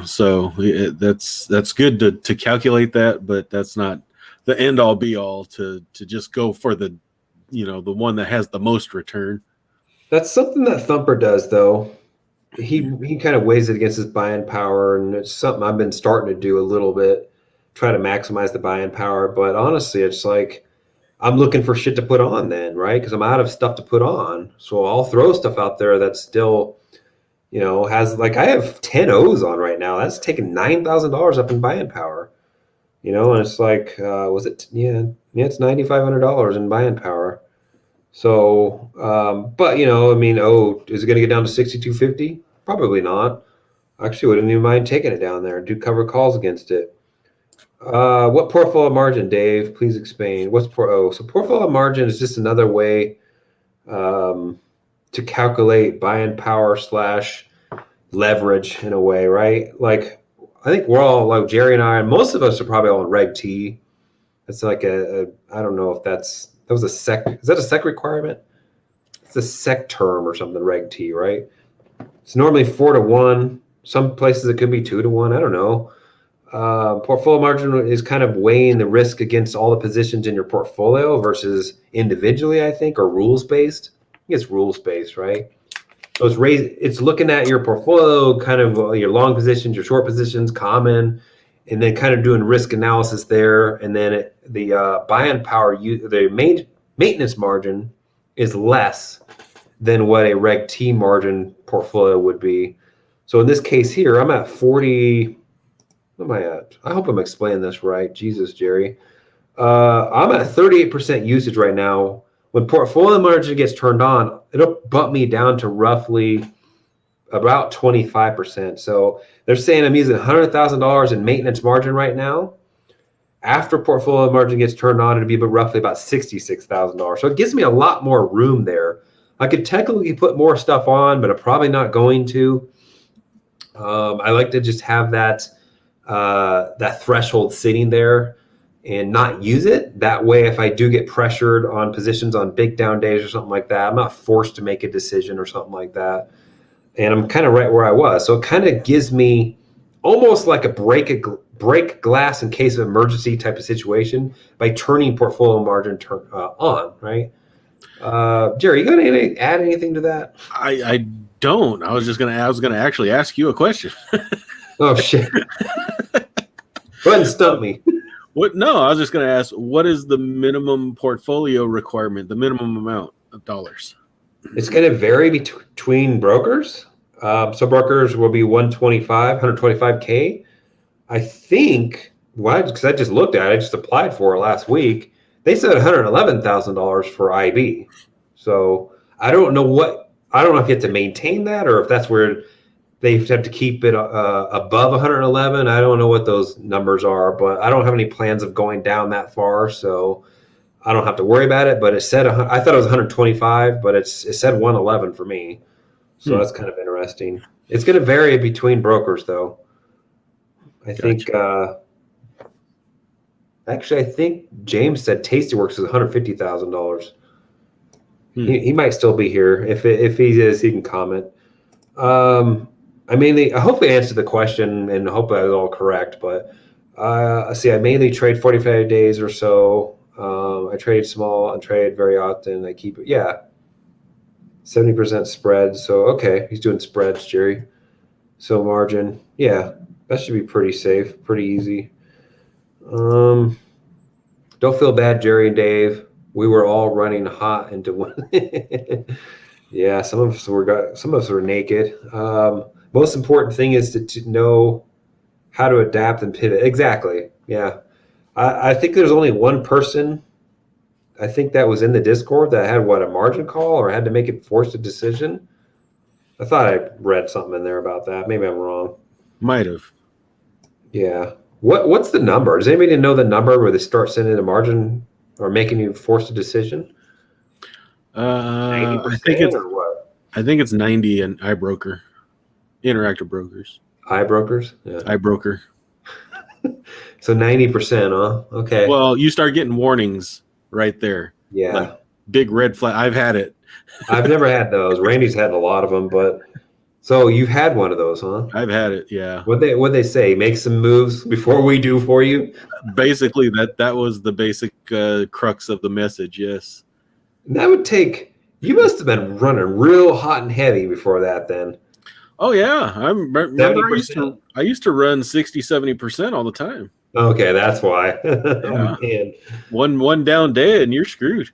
So that's good to calculate that, but that's not the end all be all to just go for the one that has the most return. That's something that Thumper does, though. He kind of weighs it against his buying power, and it's something I've been starting to do a little bit, try to maximize the buying power. But honestly, it's like I'm looking for shit to put on then, right? Because I'm out of stuff to put on. So I'll throw stuff out there that's still, has like I have 10 O's on right now. That's taking $9,000 up in buying power. And it's like, was it? Yeah, it's $9,500 in buying power. So, but I mean, is it going to get down to 6,250? Probably not. Actually, wouldn't even mind taking it down there. Do cover calls against it. What portfolio margin, Dave? Please explain. So portfolio margin is just another way. to calculate buying power / leverage in a way, right? Like, I think we're all like Gerry and I, and most of us are probably all in Reg T. It's like I don't know if that was a sec. Is that a sec requirement? It's a sec term or something, Reg T, right? It's normally 4-to-1. Some places it could be 2-to-1. I don't know. Portfolio margin is kind of weighing the risk against all the positions in your portfolio versus individually, I think, or rules based. I think it's rules based, right? So it's looking at your portfolio, kind of your long positions, your short positions, common, and then kind of doing risk analysis there. And then the buying power, the maintenance margin is less than what a Reg T margin portfolio would be. So in this case here, I'm at 40. What am I at? I hope I'm explaining this right. Jesus, Gerry. I'm at 38% usage right now. When portfolio margin gets turned on, it'll bump me down to roughly about 25%. So they're saying I'm using $100,000 in maintenance margin right now. After portfolio margin gets turned on, it'll be roughly about $66,000. So it gives me a lot more room there. I could technically put more stuff on, but I'm probably not going to. I like to just have that threshold sitting there and not use it. That way, if I do get pressured on positions on big down days or something like that, I'm not forced to make a decision or something like that. And I'm kind of right where I was. So it kind of gives me almost like a break glass in case of emergency type of situation by turning portfolio margin on, right? Gerry, you got to add anything to that? I don't. I was gonna actually ask you a question. Oh shit! Go ahead and stump me. What? No, I was just gonna ask. What is the minimum portfolio requirement? The minimum amount of dollars? It's going to vary between brokers. Some brokers will be 125K. I think, because I just looked at it, I just applied for it last week. They said $111,000 for IB. So I don't know if you have to maintain that or if that's where they have to keep it above 111. I don't know what those numbers are, but I don't have any plans of going down that far. So I don't have to worry about it, but it said, I thought it was 125, but it said 111 for me. So that's kind of interesting. It's going to vary between brokers though. I think, actually, I think James said Tastyworks is $150,000. He might still be here. If he is, he can comment. I hopefully answered the question and hope I was all correct, but I mainly trade 45 days or so. I trade small and trade very often. I keep it, 70% spreads. So, okay, he's doing spreads, Gerry. So margin, that should be pretty safe, pretty easy. Don't feel bad, Gerry and Dave. We were all running hot into one. Yeah, some of us were naked. Most important thing is to know how to adapt and pivot. Exactly. Yeah. I think there's only one person, I think that was in the Discord that had a margin call or had to make it forced a decision. I thought I read something in there about that. Maybe I'm wrong. Might have. Yeah. What's the number? Does anybody know the number where they start sending a margin or making you force a decision? 90% or what? I think it's 90 in iBroker, Interactive Brokers. iBrokers? Yeah. iBroker. So 90%, huh? Okay. Well, you start getting warnings right there. Yeah. Like big red flag. I've had it. I've never had those. Randy's had a lot of them, but so you've had one of those, huh? I've had it, yeah. What'd they say? Make some moves before we do for you? Basically, that was the basic crux of the message, yes. And that would take, you must have been running real hot and heavy before that then. Oh yeah. I remember I used to run 60, 70% all the time. Okay, that's why. Yeah. Man. One down day and you're screwed.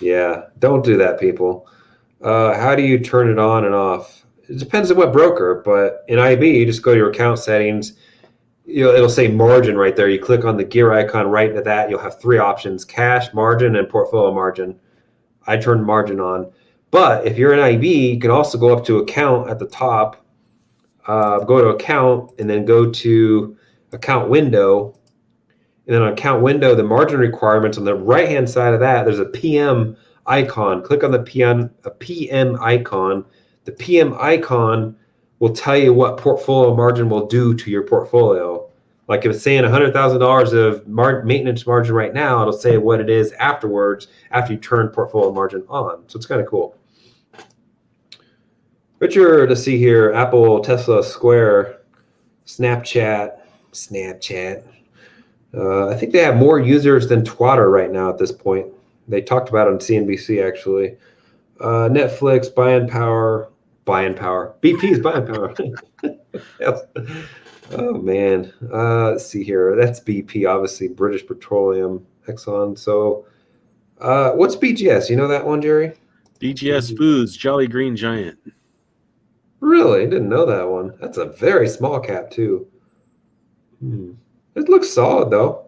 Yeah, don't do that, people. How do you turn it on and off? It depends on what broker, but in IB, you just go to your account settings. It'll say margin right there. You click on the gear icon right into that. You'll have three options: cash, margin, and portfolio margin. I turned margin on. But if you're in IB, you can also go up to account at the top, go to account, and then go to account window. And then on account window, the margin requirements on the right-hand side of that, there's a PM icon. Click on the PM icon. The PM icon will tell you what portfolio margin will do to your portfolio. Like if it's saying $100,000 of maintenance margin right now, it'll say what it is afterwards after you turn portfolio margin on. So it's kind of cool. Richard, let's see here. Apple, Tesla, Square, Snapchat. I think they have more users than Twitter right now at this point. They talked about it on CNBC actually. Netflix, buying power. BP's buying power. Yes. Oh man. Let's see here. That's BP, obviously British Petroleum, Exxon. So, what's BGS? You know that one, Gerry? DGS Foods, Jolly Green Giant. Really? I didn't know that one. That's a very small cap too. It looks solid though.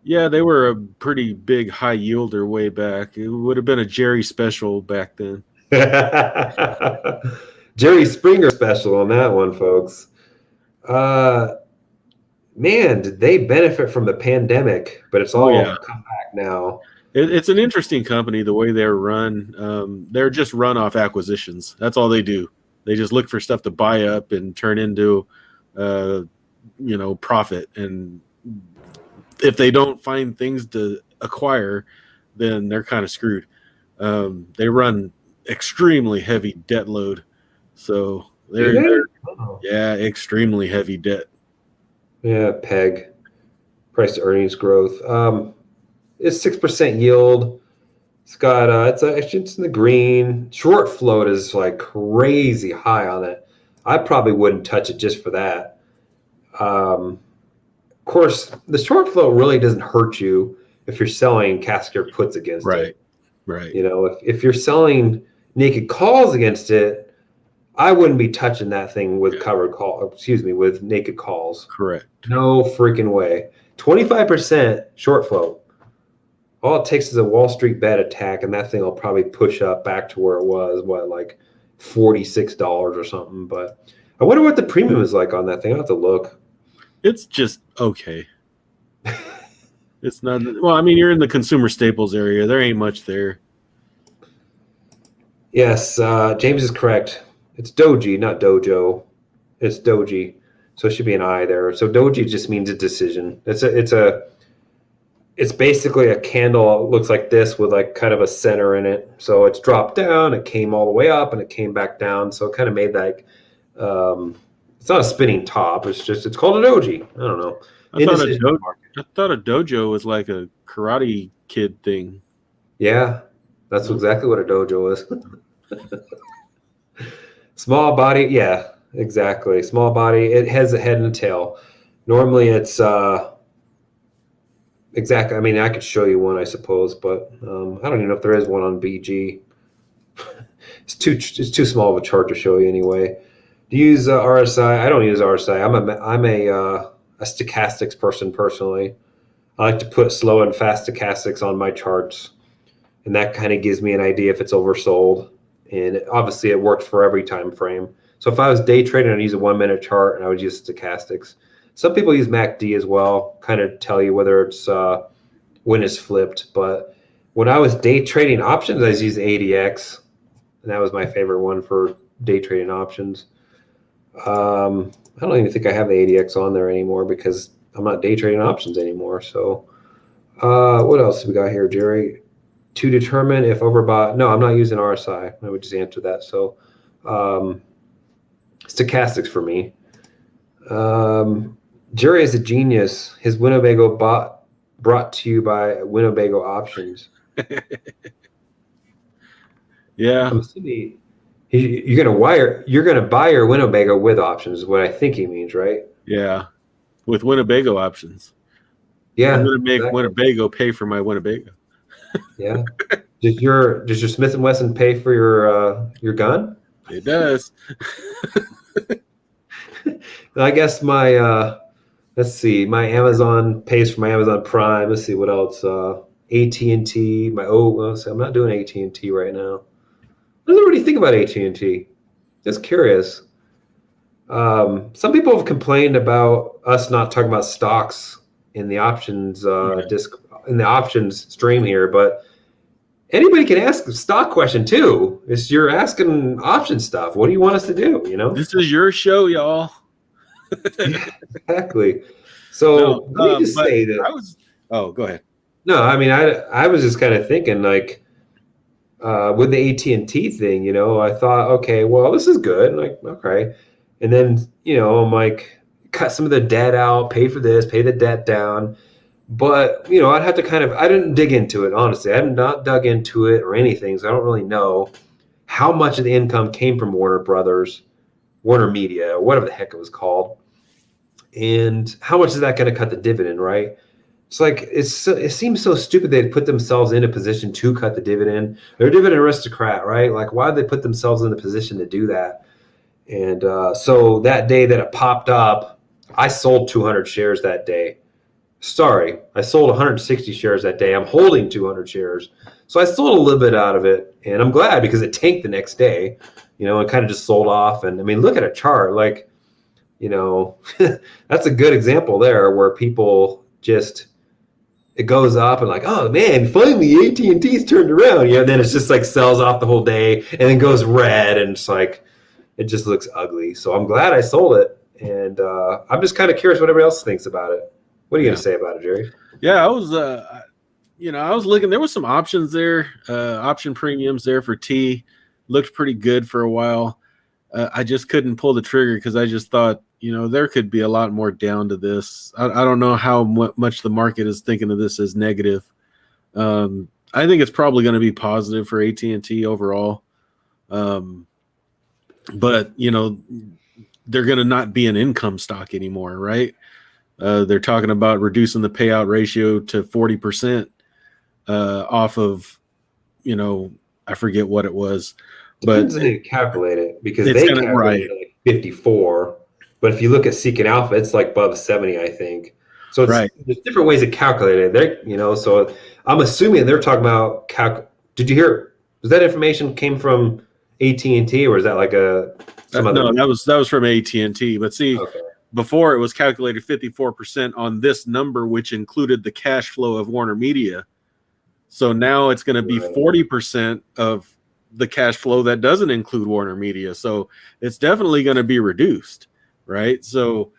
Yeah, they were a pretty big high yielder way back. It would have been a Gerry special back then. Jerry Springer special on that one, folks. Man, did they benefit from the pandemic? But it's all come back now. It's an interesting company, the way they're run. They're just run off acquisitions. That's all they do. They just look for stuff to buy up and turn into, profit. And if they don't find things to acquire, then they're kind of screwed. They run extremely heavy debt load. So they're extremely heavy debt. Yeah, PEG, price to earnings growth. It's 6% yield. It's got it's in the green. Short float is like crazy high on it. I probably wouldn't touch it just for that. Of course, the short float really doesn't hurt you if you're selling casket puts against it. Right. You know, if you're selling naked calls against it, I wouldn't be touching that thing with with naked calls. Correct. No freaking way. 25% short float. All it takes is a Wall Street bet attack, and that thing will probably push up back to where it was, like $46 or something. But I wonder what the premium is like on that thing. I'll have to look. It's just okay. It's not. Well, I mean, you're in the consumer staples area. There ain't much there. Yes, James is correct. It's doji, not dojo. It's doji, so it should be an I there. So doji just means a decision. It's basically a candle. It looks like this with like kind of a center in it. So it's dropped down. It came all the way up, and it came back down. So it kind of made like it's not a spinning top. It's called a doji. I don't know. I thought a dojo was like a Karate Kid thing. Yeah, that's exactly what a dojo is. Small body, yeah, exactly. Small body. It has a head and a tail. Normally, it's exactly. I mean, I could show you one, I suppose, but I don't even know if there is one on BG. It's too small of a chart to show you anyway. Do you use RSI? I don't use RSI. I'm a stochastics person personally. I like to put slow and fast stochastics on my charts, and that kind of gives me an idea if it's oversold. And obviously, it works for every time frame. So if I was day trading, I'd use a 1 minute chart, and I would use stochastics. Some people use MACD as well, kind of tell you whether it's when it's flipped. But when I was day trading options, I used ADX, and that was my favorite one for day trading options. I don't even think I have the ADX on there anymore because I'm not day trading options anymore. So what else have we got here, Gerry? To determine if overbought. No, I'm not using RSI. I would just answer that. So stochastics for me. Gerry is a genius. His Winnebago brought to you by Winnebago Options. Yeah. I'm assuming you're gonna buy your Winnebago with options is what I think he means, right? Yeah. With Winnebago options. Yeah. I'm gonna make Winnebago pay for my Winnebago. Yeah. Does your Smith & Wesson pay for your gun? It does. I guess my let's see, my Amazon pays for my Amazon Prime. Let's see what else. AT&T. I'm not doing AT&T right now. What do you think about AT&T? Just curious. Some people have complained about us not talking about stocks in the options disc in the options stream here, but anybody can ask a stock question too. You're asking option stuff. What do you want us to do? This is your show, y'all. Yeah, exactly. So let me just say that. Oh, go ahead. No, I mean, I was just kind of thinking like with the AT&T thing, I thought, okay, well, this is good. Like, okay. And then, I'm like, cut some of the debt out, pay for this, pay the debt down. But, I'd have to I didn't dig into it, honestly. I have not dug into it or anything. So I don't really know how much of the income came from Warner Brothers, Warner Media, or whatever the heck it was called. And how much is that going to cut the dividend, right? It's like it seems so stupid they'd put themselves in a position to cut the dividend. They're a dividend aristocrat, right? Like, why did they put themselves in a position to do that? And so that day that it popped up, I sold 200 shares that day. Sorry, I sold 160 shares that day. I'm holding 200 shares. So I sold a little bit out of it, and I'm glad because it tanked the next day, it kind of just sold off. And I mean, look at a chart. Like, that's a good example there where people just, it goes up and like, oh man, finally AT&T's turned around. Then it's just like sells off the whole day and then goes red, and it's like, it just looks ugly. So I'm glad I sold it. And I'm just kind of curious what everybody else thinks about it. What are you going to say about it, Gerry? Yeah, I was looking, there was some options there, option premiums there for T. Looked pretty good for a while. I just couldn't pull the trigger because I just thought, there could be a lot more down to this. I don't know how much the market is thinking of this as negative. I think it's probably going to be positive for AT&T overall. But, they're going to not be an income stock anymore, right? They're talking about reducing the payout ratio to 40% off of, I forget what it was. Depends on how you calculate it, because they calculate it like 54. But if you look at Seek and Alpha, it's like above 70, I think. So there's different ways to calculate it. So I'm assuming they're talking about Did you hear? Was that information came from AT&T, or is that like some other? No, that was from AT&T. But see, before it was calculated 54% on this number, which included the cash flow of Warner Media. So now it's going to be 40% of the cash flow that doesn't include Warner Media. So it's definitely going to be reduced, right? So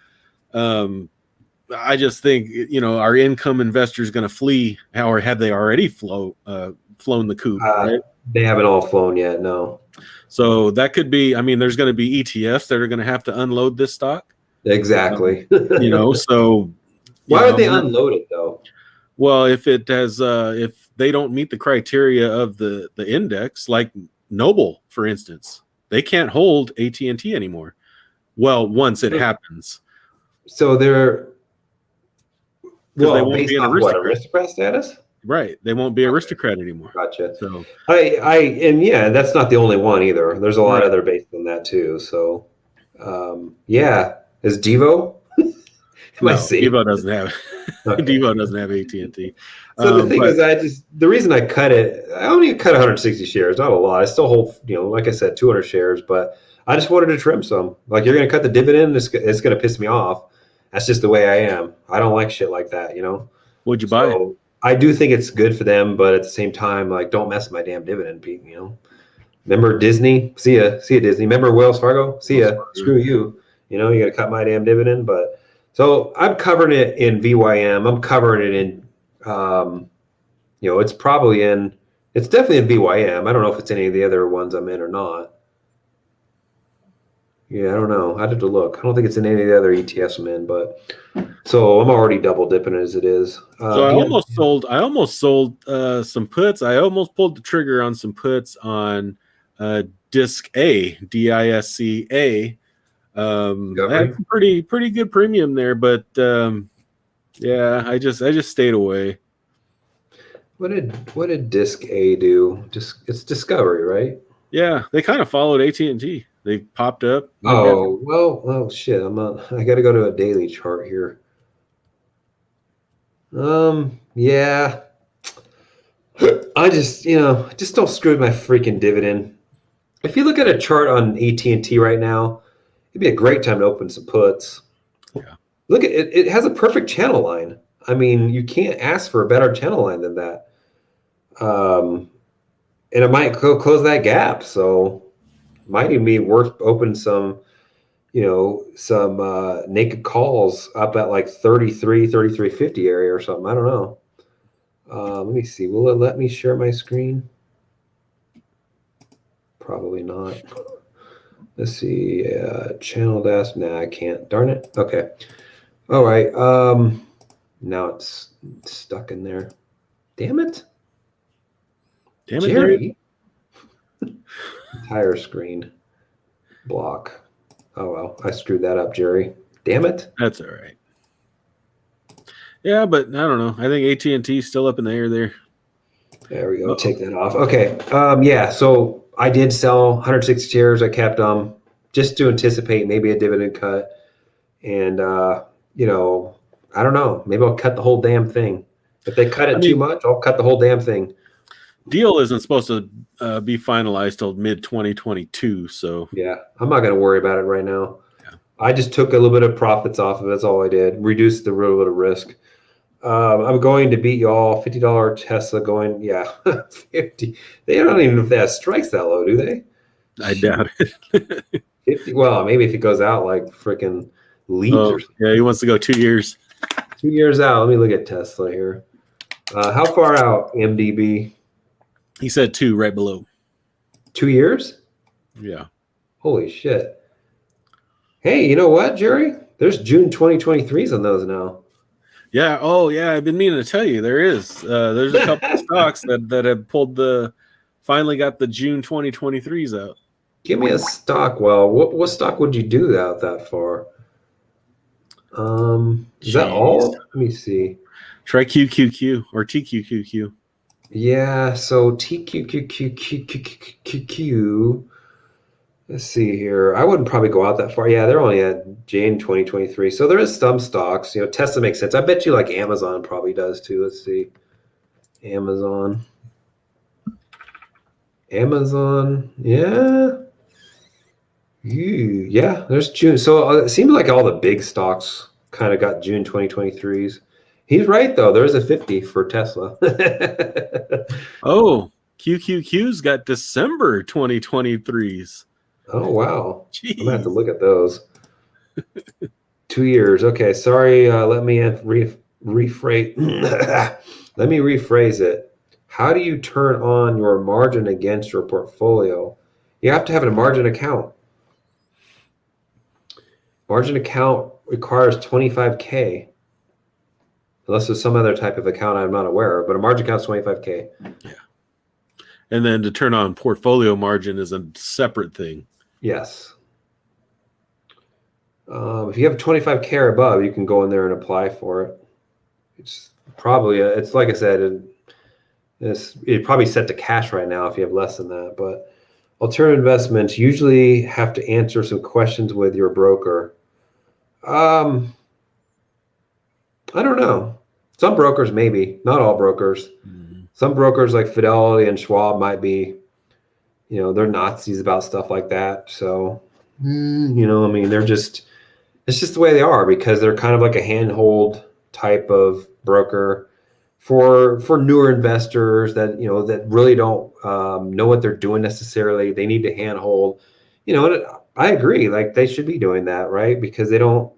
I just think, our income investors going to flee, or have they already flown the coop, right? They haven't all flown yet, no. So that could be, there's going to be ETFs that are going to have to unload this stock. Exactly. So why would they unload it though? Well, if it has, if they don't meet the criteria of the index, like Noble, for instance, they can't hold AT&T anymore. Well, once it happens. So they're they won't be an aristocrat status? Right. They won't be aristocrat anymore. Gotcha. So that's not the only one either. There's a lot other based on that too. So is Devo? Devo doesn't have Devo doesn't have AT&T. So the thing is, the reason I cut it, I only cut 160 shares, not a lot. I still hold, like I said, 200 shares, but I just wanted to trim some. Like, you're going to cut the dividend, it's going to piss me off. That's just the way I am. I don't like shit like that, What'd you buy? I do think it's good for them, but at the same time, like, don't mess with my damn dividend, Pete. Remember Disney? See ya, Disney. Remember Wells Fargo? See ya. Screw you. You got to cut my damn dividend. But so I'm covering it in VYM. I'm covering it in, it's definitely in VYM. I don't know if it's any of the other ones I'm in or not. Yeah, I don't know. I'd have to look. I don't think it's in any of the other ETFs I'm in, but so I'm already double dipping as it is. So I almost sold some puts. I almost pulled the trigger on some puts on DISC A, DISCA. I had some pretty good premium there, but I just stayed away. What did DISC A do? It's Discovery, right? Yeah, they kind of followed AT&T. They popped up. Oh, well, shit. I got to go to a daily chart here. Yeah. I just don't screw with my freaking dividend. If you look at a chart on AT&T right now, it'd be a great time to open some puts. Yeah. Look at it. It has a perfect channel line. I mean, you can't ask for a better channel line than that. and it might close that gap. So might even be worth opening some, some naked calls up at like 33.50 area or something. I don't know. Let me see. Will it let me share my screen? Probably not. Let's see. Channel dash. Nah, I can't. Darn it. Okay. All right. Now it's stuck in there. Damn it. Damn it, Gerry. Entire screen block. Oh well, I screwed that up, Gerry. Damn it. That's all right. Yeah, but I don't know. I think AT&T is still up in the air there. There we go. Take that off. Okay. Yeah. So I did sell 160 shares. I kept them just to anticipate maybe a dividend cut, and I don't know. Maybe I'll cut the whole damn thing. If they cut it too much, I'll cut the whole damn thing. Deal isn't supposed to be finalized till mid-2022, so yeah, I'm not going to worry about it right now. Yeah. I just took a little bit of profits off of it. That's all I did. Reduced the little bit of risk. I'm going to beat y'all. $50 Tesla going. Yeah, 50. They don't even know if that strikes that low, do they? I doubt it. 50. Well, maybe if it goes out like freaking leaps or something. Yeah, he wants to go 2 years. 2 years out. Let me look at Tesla here. How far out, MDB? He said 2 right below. 2 years? Yeah. Holy shit. Hey, you know what, Gerry? There's June 2023s on those now. Yeah. Oh, yeah. I've been meaning to tell you there is. There's a couple of stocks that have finally got the June 2023s out. Give me a stock. Well, what stock would you do out that far? Is that all? Let me see. Try QQQ or TQQQ. Yeah, so TQQQQQQQ. Let's see here. I wouldn't probably go out that far. Yeah, they're only at June 2023. So there is some stocks. Tesla makes sense. I bet you like Amazon probably does too. Let's see. Amazon. Yeah. Yeah, there's June. So it seems like all the big stocks kind of got June 2023s. He's right, though. There's a 50 for Tesla. Oh, QQQ's got December 2023s. Oh, wow. Jeez. I'm going to have to look at those. 2 years. Okay, sorry. Let me rephrase. Let me rephrase it. How do you turn on your margin against your portfolio? You have to have a margin account. Margin account requires 25K. Unless there's some other type of account I'm not aware of, but a margin account is 25K. Yeah. And then to turn on portfolio margin is a separate thing. Yes. If you have 25K or above, you can go in there and apply for it. It's probably, it's like I said, it's probably set to cash right now if you have less than that. But alternative investments usually have to answer some questions with your broker. I don't know. Some brokers, maybe. Not all brokers. Mm-hmm. Some brokers like Fidelity and Schwab might be, they're Nazis about stuff like that. So, they're just, it's just the way they are because they're kind of like a handhold type of broker for newer investors that, that really don't know what they're doing necessarily. They need to handhold, and I agree. Like they should be doing that, right? Because you don't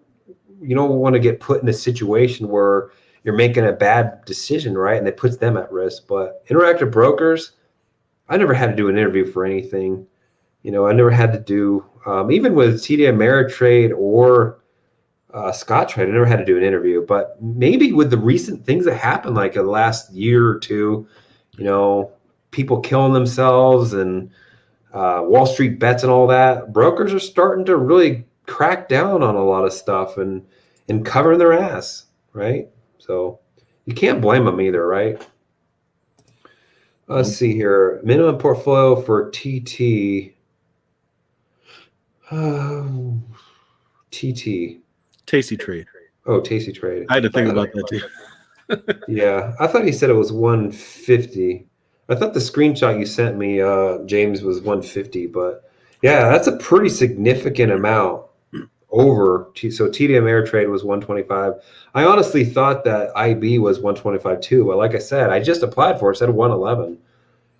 want to get put in a situation where you're making a bad decision, right? And it puts them at risk. But interactive brokers, I never had to do an interview for anything. I never had to do, even with TD Ameritrade or Scottrade, I never had to do an interview. But maybe with the recent things that happened, like the last year or two, people killing themselves and Wall Street bets and all that, brokers are starting to really crack down on a lot of stuff and cover their ass, right? So you can't blame them either, right? Let's see here. Minimum portfolio for TT. TT. Tasty Trade. Oh, Tasty Trade. I had to think about that too. Yeah, I thought he said it was 150. I thought the screenshot you sent me, James, was 150, but yeah, that's a pretty significant amount over. So TD Ameritrade was 125. I honestly thought that IB was 125 too, but like I said, I just applied for it. It said 111.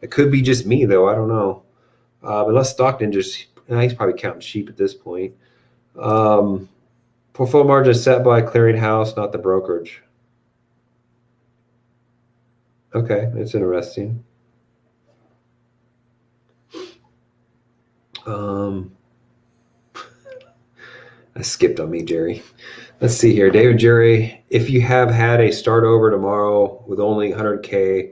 It could be just me though. I don't know. Unless Stockton just, he's probably counting sheep at this point. Portfolio margin is set by clearinghouse, not the brokerage. Okay, that's interesting. I skipped on me, Gerry. Let's see here. David Gerry, if you have had a start over tomorrow with only 100K,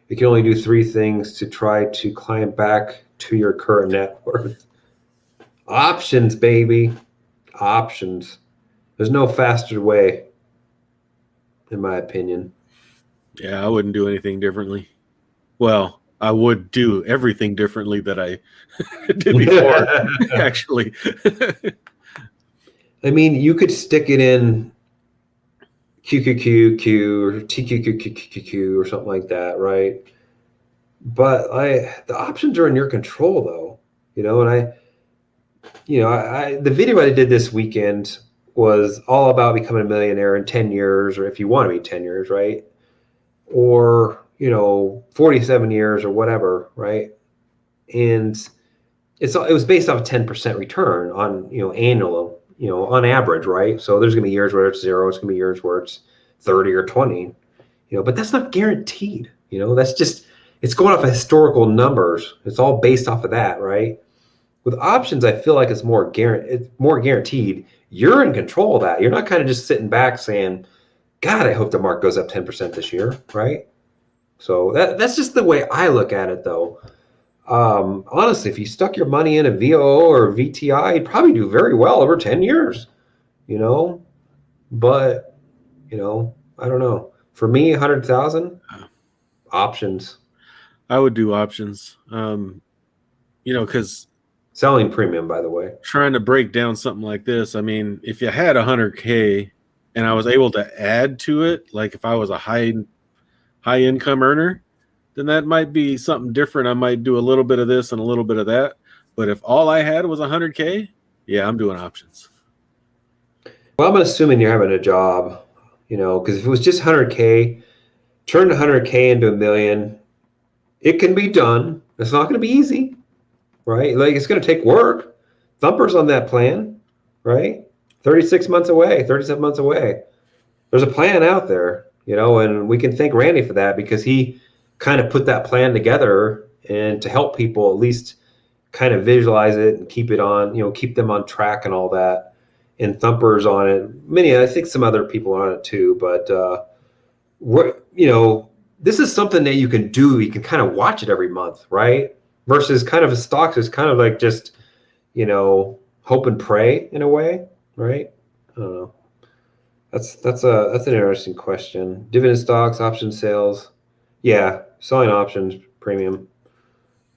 you can only do 3 things to try to climb back to your current net worth. Options, baby. Options. There's no faster way, in my opinion. Yeah, I wouldn't do anything differently. Well, I would do everything differently that I did before, actually. I mean, you could stick it in QQQQ or TQQQQQ or something like that, right? But the options are in your control, though. And the video I did this weekend was all about becoming a millionaire in 10 years, or if you want to be 10 years, right? Or 47 years or whatever, right? And it was based off a 10% return on annual, on average, right? So there's gonna be years where it's 0, it's gonna be years where it's 30 or 20, but that's not guaranteed. That's just, it's going off of historical numbers. It's all based off of that, right? With options, I feel like it's more guaranteed. You're in control of that. You're not kind of just sitting back saying, God, I hope the market goes up 10% this year, right? So that's just the way I look at it, though. Honestly, if you stuck your money in a VOO or a VTI, you'd probably do very well over 10 years, but, I don't know. For me, 100,000 options. I would do options, because selling premium, by the way. Trying to break down something like this, I mean, if you had 100K and I was able to add to it, like if I was a high income earner, then that might be something different. I might do a little bit of this and a little bit of that. But if all I had was 100K, yeah, I'm doing options. Well, I'm assuming you're having a job, because if it was just 100K, turn 100K into $1 million, it can be done. It's not going to be easy, right? Like, it's going to take work. Thumpers on that plan, right? 36 months away, 37 months away. There's a plan out there, and we can thank Randy for that, because he kind of put that plan together and to help people at least kind of visualize it and keep it on, keep them on track and all that. And Thumpers on it. I think some other people are on it too, but this is something that you can do. You can kind of watch it every month, right? Versus kind of a stocks is kind of like just, hope and pray in a way, right? I don't know. That's an interesting question. Dividend stocks, option sales. Yeah, selling options premium.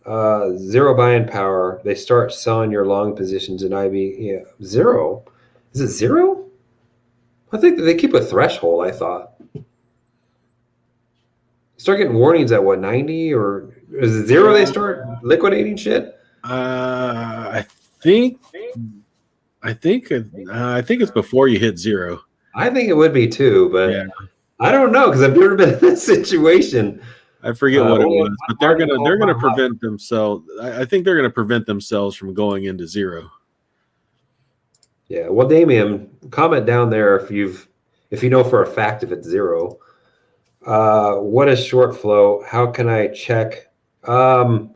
Zero buying power. They start selling your long positions in IB. Yeah, zero. Is it 0? I think they keep a threshold. I thought. Start getting warnings at what, 90, or is it 0? They start liquidating shit. I think it's before you hit 0. I think it would be too, but yeah. I don't know, because I've never been in this situation. I forget what it was, but they're gonna prevent themselves. I think they're gonna prevent themselves from going into 0. Yeah, well, Damien, comment down there if you know for a fact if it's 0. What is short flow? How can I check? Well,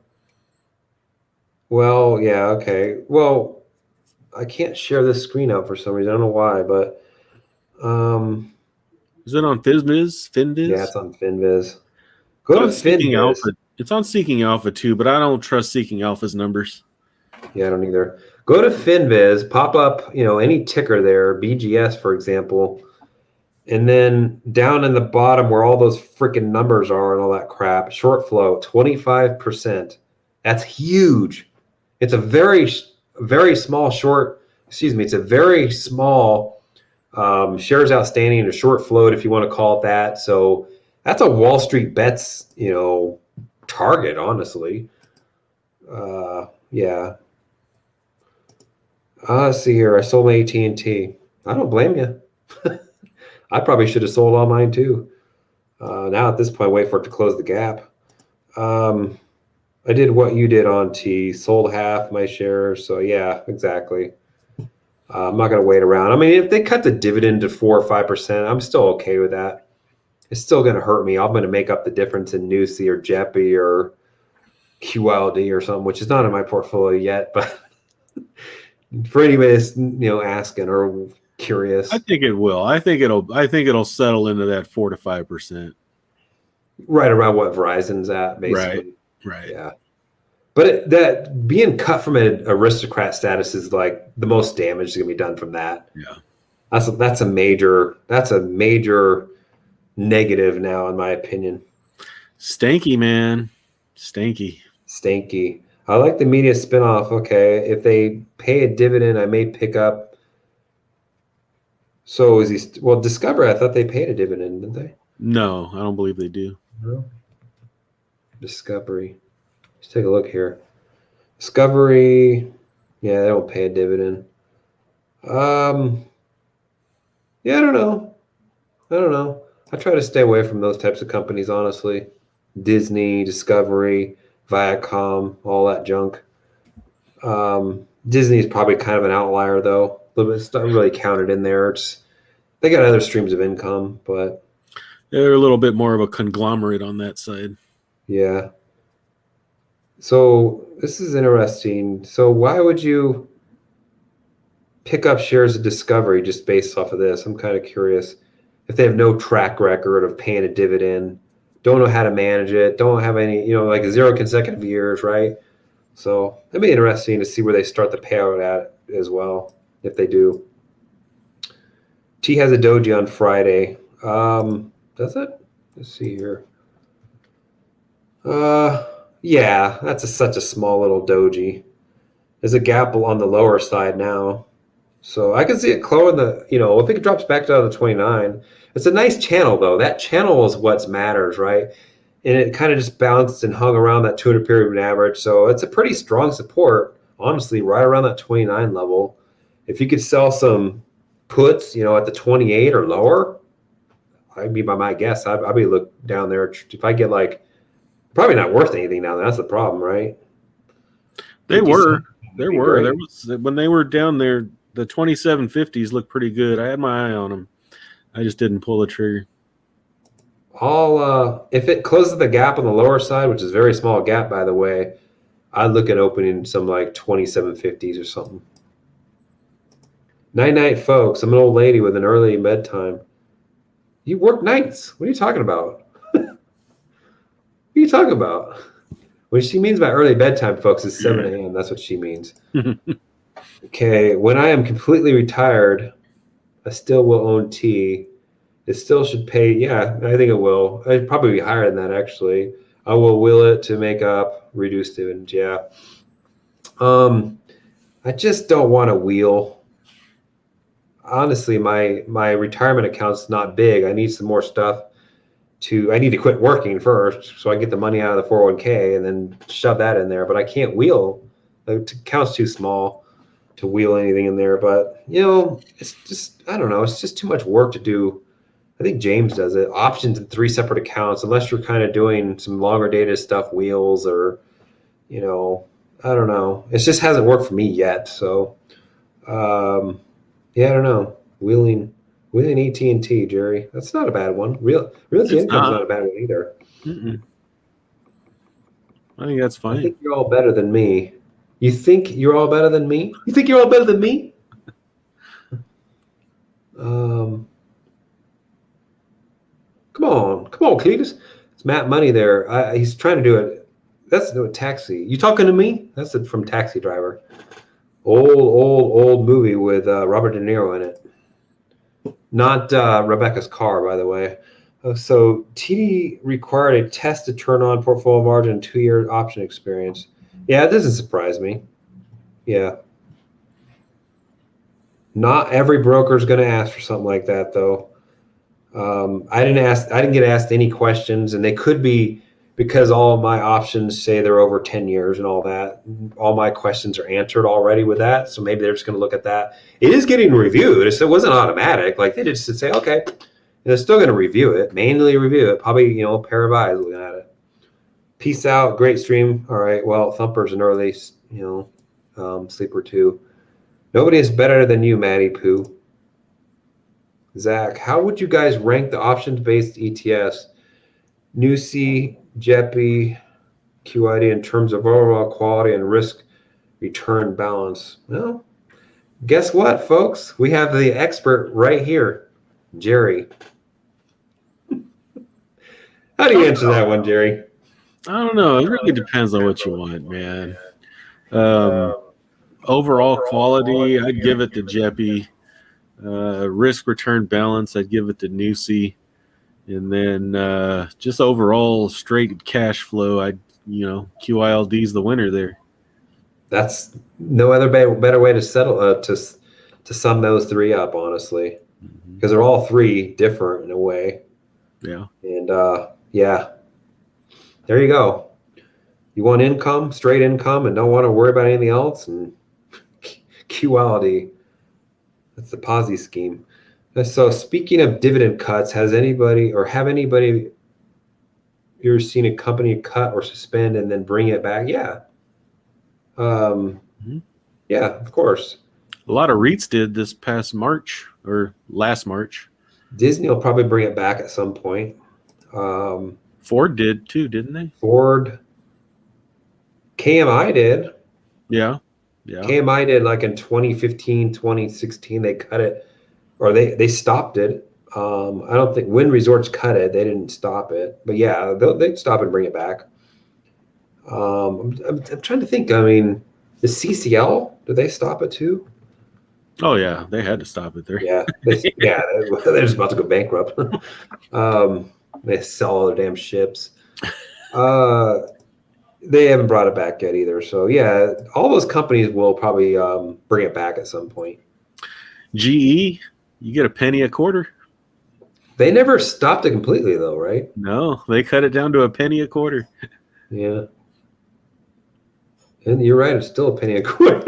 yeah, okay. Well, I can't share this screen out for some reason. I don't know why, but is it on FinViz? Yeah, it's on FinViz. Go to Seeking FinViz. Alpha. It's on Seeking Alpha too, but I don't trust Seeking Alpha's numbers. Yeah, I don't either. Go to FinViz, pop up, any ticker there, BGS, for example, and then down in the bottom where all those freaking numbers are and all that crap, short flow, 25%. That's huge. It's a very, very small short. Excuse me. It's a very small shares outstanding, or short float, if you want to call it that. So that's a Wall Street bets, target, honestly. Yeah. Let's see here. I sold my AT&T. I don't blame you. I probably should have sold all mine too. Now at this point, wait for it to close the gap. I did what you did on T, sold half my shares. So yeah, exactly. I'm not going to wait around. I mean, if they cut the dividend to 4 or 5%, I'm still okay with that. It's still going to hurt me. I'm going to make up the difference in Nusi or Jeppy or QLD or something, which is not in my portfolio yet. But for anybody that's asking or curious, I think it will. I think it'll settle into that 4 to 5%. right around what Verizon's at, basically. Right. Yeah. But that being cut from an aristocrat status is like the most damage is going to be done from that. Yeah. That's a major negative now, in my opinion. Stanky, man. Stanky. I like the media spinoff. Okay, if they pay a dividend, I may pick up. So is he? Well, Discover. I thought they paid a dividend, didn't they? No, I don't believe they do. No. Discovery. Let's take a look here. Discovery. Yeah, they don't pay a dividend. Yeah, I don't know. I try to stay away from those types of companies, honestly. Disney, Discovery, Viacom, all that junk. Disney is probably kind of an outlier, though. It's not really counted in there. They got other streams of income, but they're a little bit more of a conglomerate on that side. Yeah. So this is interesting. So why would you pick up shares of Discovery just based off of this? I'm kind of curious. If they have no track record of paying a dividend, don't know how to manage it, don't have any, like 0 consecutive years, right? So it'd be interesting to see where they start the payout at as well, if they do. T has a doji on Friday. Does it? Let's see here. Yeah, that's such a small little doji. There's a gap on the lower side now. So I can see it closing if it drops back down to 29. It's a nice channel, though. That channel is what matters, right? And it kind of just bounced and hung around that 200 period average. So it's a pretty strong support, honestly, right around that 29 level. If you could sell some puts, at the 28 or lower, I'd be by my guess. I'd be look down there. If I get probably not worth anything down there. That's the problem, right? There was when they were down there. The 2750s look pretty good. I had my eye on them. I just didn't pull the trigger. If it closes the gap on the lower side, which is a very small gap, by the way, I'd look at opening some 2750s or something. Night, folks. I'm an old lady with an early bedtime. You work nights. What are you talking about? What are you talking about? What she means by early bedtime, folks, is 7 a.m. That's what she means. Okay, when I am completely retired, I still will own T. It still should pay. Yeah, I think it will. It'd probably be higher than that, actually. I will will it to make up reduced dividends. Yeah. I just don't want to wheel. Honestly, my retirement account's not big. I need some more stuff. I need to quit working first so I get the money out of the 401k and then shove that in there. But I can't wheel. The account's too small to wheel anything in there. But, it's just, I don't know. It's just too much work to do. I think James does it. Options in 3 separate accounts, unless you're kind of doing some longer dated stuff, wheels or, I don't know. It just hasn't worked for me yet. So, yeah, I don't know. Wheeling AT&T, Jerry. That's not a bad one. Realty income's not a bad one either. Mm-mm. I think that's fine. I think you're all better than me. You think you're all better than me? You think you're all better than me? Come on, Cletus. It's Matt Money there. He's trying to do it. That's no Taxi. You talking to me? That's from Taxi Driver. Old movie with Robert De Niro in it. Not Rebecca's car, by the way. So TD required a test to turn on portfolio margin and 2-year option experience. Yeah, it doesn't surprise me. Yeah. Not every broker is going to ask for something like that, though. I didn't get asked any questions, and they could be because all of my options say they're over 10 years and all that. All my questions are answered already with that, so maybe they're just going to look at that. It is getting reviewed. It wasn't automatic. They just say, okay, and they're still going to review it, manually review it. Probably, a pair of eyes looking at it. Peace out. Great stream. All right. Well, Thumpers an early, sleeper too. Nobody is better than you, Matty Pooh. Zach, how would you guys rank the options-based ETFs, NUSI, JEPI, QID in terms of overall quality and risk return balance? Well, guess what, folks? We have the expert right here, Gerry. How do you answer that one, Gerry? I don't know. It really depends on what you want, man. Overall quality, I'd give it to JEPI. Risk return balance, I'd give it to NUSI. And then just overall straight cash flow, QILD's the winner there. That's no other better way to settle to sum those three up, honestly, because they're all three different in a way. Yeah. And there you go. You want income, straight income, and don't want to worry about anything else. And QLD, that's the Ponzi scheme. So speaking of dividend cuts, have anybody you ever seen a company cut or suspend and then bring it back? Yeah. Yeah, of course. A lot of REITs did this past March or last March. Disney will probably bring it back at some point. Ford did too, didn't they? Ford. KMI did. Yeah. KMI did like in 2015, 2016, they cut it, or they stopped it. I don't think Wynn Resorts cut it. They didn't stop it. But yeah, they'd stop and bring it back. I'm trying to think. I mean, the CCL, did they stop it too? Oh yeah, they had to stop it there. Yeah, they're just about to go bankrupt. They sell all their damn ships. They haven't brought it back yet either. So yeah, all those companies will probably bring it back at some point. GE, you get a penny a quarter. They never stopped it completely though, right? No, they cut it down to a penny a quarter. Yeah. And you're right, it's still a penny a quarter.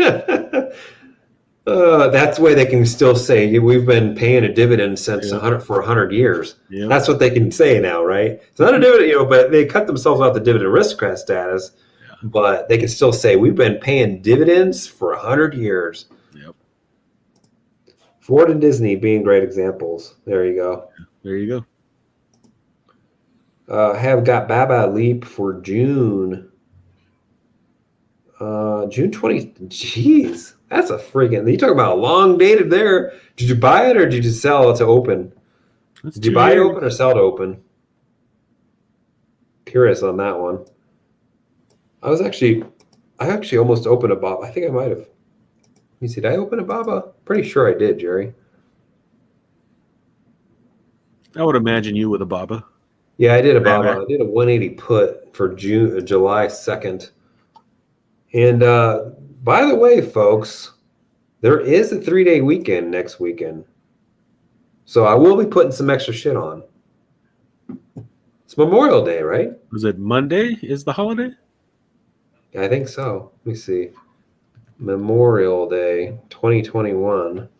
That's the way they can still say we've been paying a dividend since 100 years. Yep. That's what they can say now, right? It's not a dividend, but they cut themselves out the dividend aristocrat status. Yeah. But they can still say we've been paying dividends for 100 years. Yep. Ford and Disney being great examples. There you go. There you go. Have got Baba Leap for June. June 20th. Jeez, that's a friggin'. You talk about a long dated there. Did you buy it or did you sell it to open? Did you buy it open or sell it open? Curious on that one. I actually almost opened a Baba. I think I might have. Let me see. Did I open a Baba? Pretty sure I did, Gerry. I would imagine you with a Baba. Yeah, I did a Baba. I did a 180 put for July 2nd. And by the way, folks, there is a 3-day weekend next weekend. So I will be putting some extra shit on. It's Memorial Day, right? Was it Monday is the holiday? I think so. Let me see. Memorial Day 2021.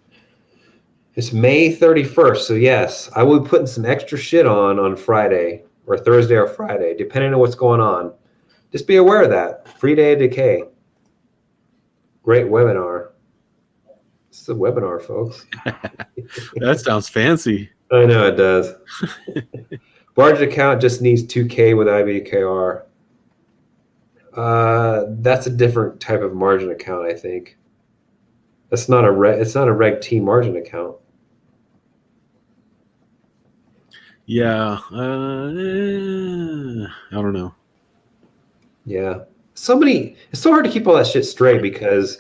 It's May 31st. So yes, I will be putting some extra shit on Friday or Thursday or Friday, depending on what's going on. Just be aware of that. Free day of decay. Great webinar. It's a webinar, folks. That sounds fancy. I know it does. Margin account just needs 2K with IBKR. That's a different type of margin account, I think. It's not a Reg T margin account. Yeah. I don't know. Yeah. It's so hard to keep all that shit straight because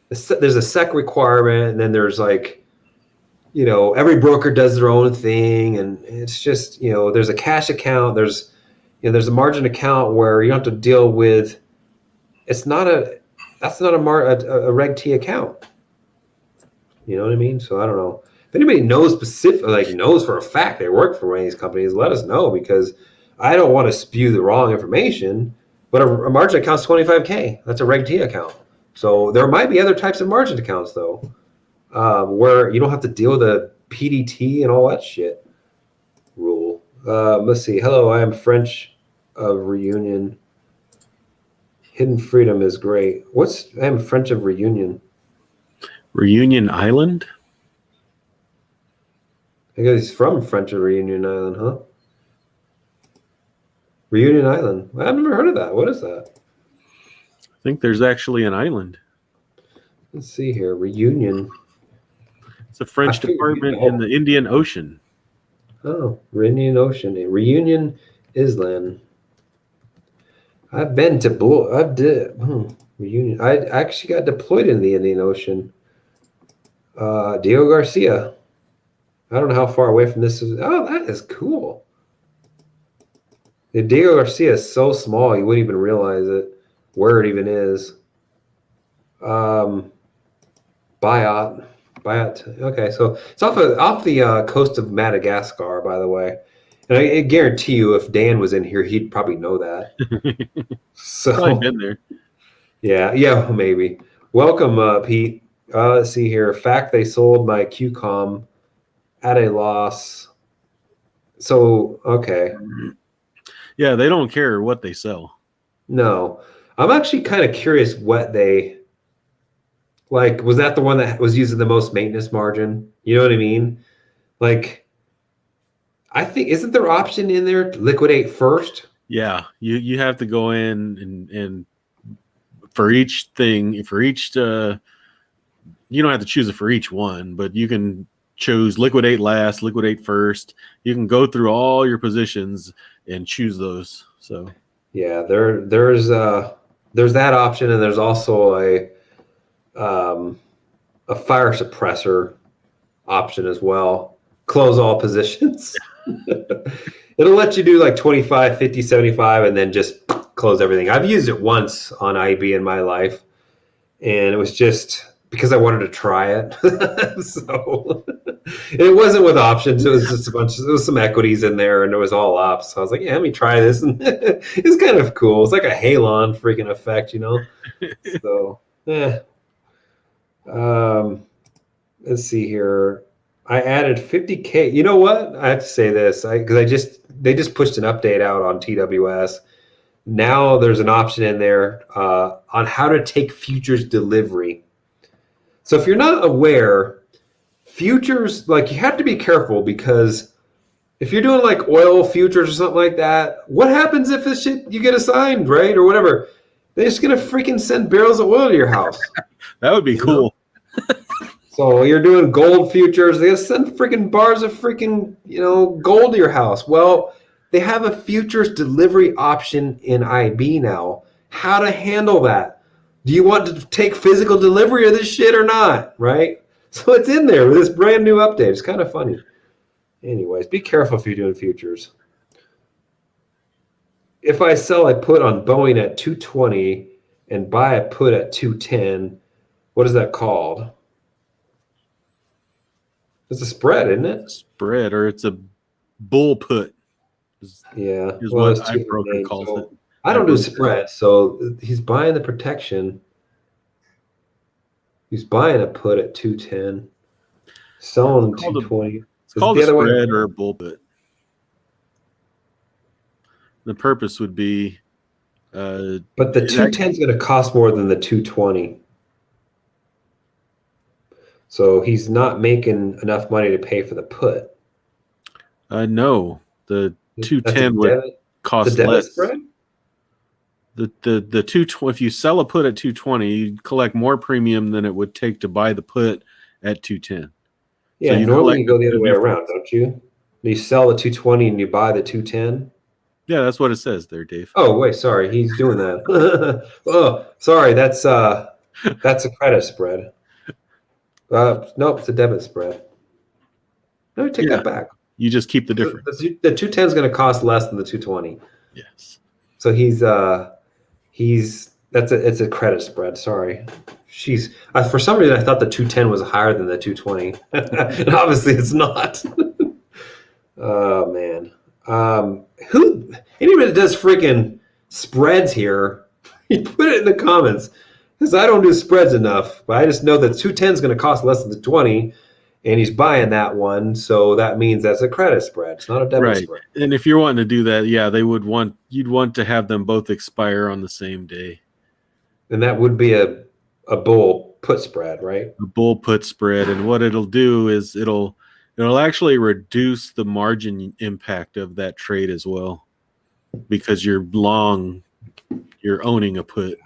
there's a SEC requirement and then there's like, every broker does their own thing. And it's just, there's a cash account. There's a margin account where you don't have to deal with, that's not a Reg T account. You know what I mean? So I don't know. If anybody knows knows for a fact they work for one of these companies, let us know because I don't want to spew the wrong information. But a margin account is $25K. That's a Reg T account. So there might be other types of margin accounts though, where you don't have to deal with a PDT and all that shit rule. Let's see. Hello, I am French of Reunion. Hidden Freedom is great. I'm French of Reunion. Reunion Island? I guess he's from French of Reunion Island, huh? Reunion Island. I've never heard of that. What is that? I think there's actually an island. Let's see here. Reunion. It's a French department in the Indian Ocean. Oh, Indian Ocean. Reunion Island. I've been to Reunion. I actually got deployed in the Indian Ocean. Diego Garcia. I don't know how far away from this is. Oh, that is cool. Diego Garcia is so small you wouldn't even realize it, where it even is. Biot. Okay, so it's off the coast of Madagascar, by the way. And I guarantee you, if Dan was in here, he'd probably know that. So Probably been there. Yeah, maybe. Welcome, Pete. Let's see here. Fact: they sold my QCOM at a loss. So okay. Yeah, they don't care what they sell. No, I'm actually kind of curious what they like. Was that the one that was using the most maintenance margin? You know what I mean? Like, I think isn't there option in there to liquidate first? Yeah, you have to go in and for each thing, you don't have to choose it for each one, but you can choose liquidate last, liquidate first. You can go through all your positions and choose those. So yeah, there's that option, and there's also a fire suppressor option as well. Close all positions. It'll let you do like 25, 50, 75, and then just close everything. I've used it once on IB in my life, and it was just because I wanted to try it. So it wasn't with options. It was just there was some equities in there, and it was all up. So I was like, yeah, let me try this. And it's kind of cool. It's like a Halon freaking effect, you know? So, let's see here. I added 50K. You know what? I have to say this because they just pushed an update out on TWS. Now there's an option in there on how to take futures delivery. So if you're not aware, futures, like, you have to be careful, because if you're doing like oil futures or something like that, what happens if this shit you get assigned, right? Or whatever. They're just gonna freaking send barrels of oil to your house. that would be cool. So you're doing gold futures, they send freaking bars of freaking, gold to your house. Well, they have a futures delivery option in IB now. How to handle that? Do you want to take physical delivery of this shit or not? Right? So it's in there with this brand new update. It's kind of funny. Anyways, be careful if you're doing futures. If I sell a put on Boeing at 220 and buy a put at 210, what is that called? It's a spread, isn't it? Spread, or it's a bull put. Yeah. Is what iBroker calls it. I don't do spread, so he's buying the protection. He's buying a put at 210, selling 220. It's called a spread or a bull put. The purpose would be, but the 210 is going to cost more than the 220. So he's not making enough money to pay for the put. No, the 210 would cost less. Spread? The 220. If you sell a put at 220, you'd collect more premium than it would take to buy the put at 210. Yeah, so normally you go the other way around, don't you? You sell the 220 and you buy the 210. Yeah, that's what it says there, Dave. Oh wait, sorry, he's doing that. Oh, sorry, that's a credit spread. Nope, it's a debit spread. No, take that back. You just keep the difference. The 210 is going to cost less than the 220. Yes. So it's a credit spread. Sorry. For some reason I thought the 210 was higher than the 220, and obviously it's not. Oh man. Anybody that does freaking spreads here, you put it in the comments, because I don't do spreads enough. But I just know that 210 is going to cost less than the 20, and he's buying that one, so that means that's a credit spread. It's not a debit spread. And if you're wanting to do that, yeah, you'd want to have them both expire on the same day. And that would be a bull put spread, right? A bull put spread, and what it'll do is it'll actually reduce the margin impact of that trade as well, because you're owning a put.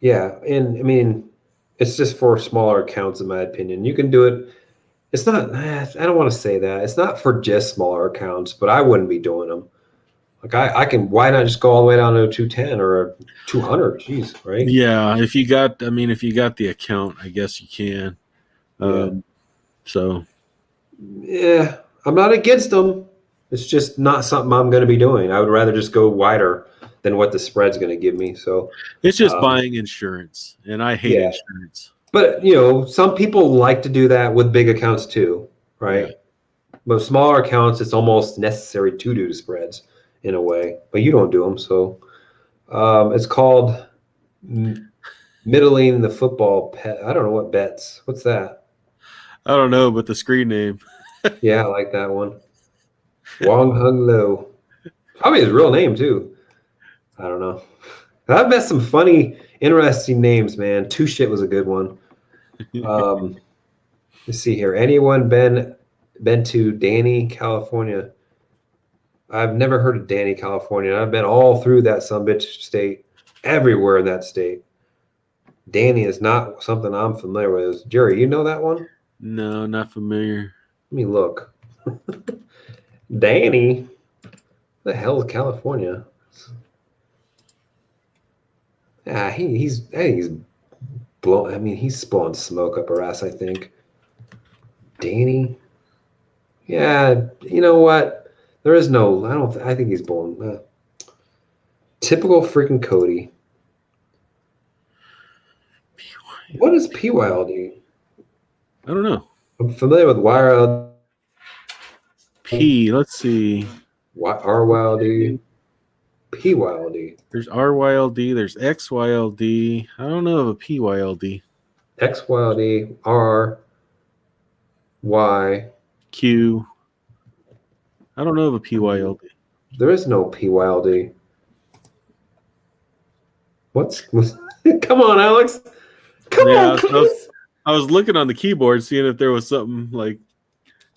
Yeah, and I mean, it's just for smaller accounts, in my opinion. You can do it. It's not. I don't want to say that. It's not for just smaller accounts, but I wouldn't be doing them. Like I can. Why not just go all the way down to a 210 or a 200? Jeez, right? Yeah, if you got the account, I guess you can. Yeah. So Yeah, I'm not against them. It's just not something I'm going to be doing. I would rather just go wider than what the spread's going to give me. So it's just buying insurance, and I hate yeah, insurance. but some people like to do that with big accounts too, right? Yeah. But smaller accounts, it's almost necessary to do spreads in a way, but you don't do them. So it's called middling the football pet. I don't know what bets. What's that? I don't know, but the screen name. Yeah, I like that one. Wong Hung Lo. Probably his real name too. I don't know. I've met some funny, interesting names, man. Two Shit was a good one. Let's see here. Anyone been to Danny, California? I've never heard of Danny, California. I've been all through that sumbitch state, everywhere in that state. Danny is not something I'm familiar with. Gerry, you know that one? No, not familiar. Let me look. Danny? The hell is California? Yeah, he's blowing. I mean, he's blowing smoke up our ass, I think. Danny? Yeah, you know what? There is no. I think he's blowing. Typical freaking Cody. What is PYLD? I don't know. I'm familiar with YRLD. Let's see. RYLD. PYLD. There's RYLD, there's XYLD. I don't know of a PYLD. XYLD. R. Y. Q. I don't know of a PYLD. There is no PYLD. What's come on, Alex. Come on, please. I was looking on the keyboard, seeing if there was something like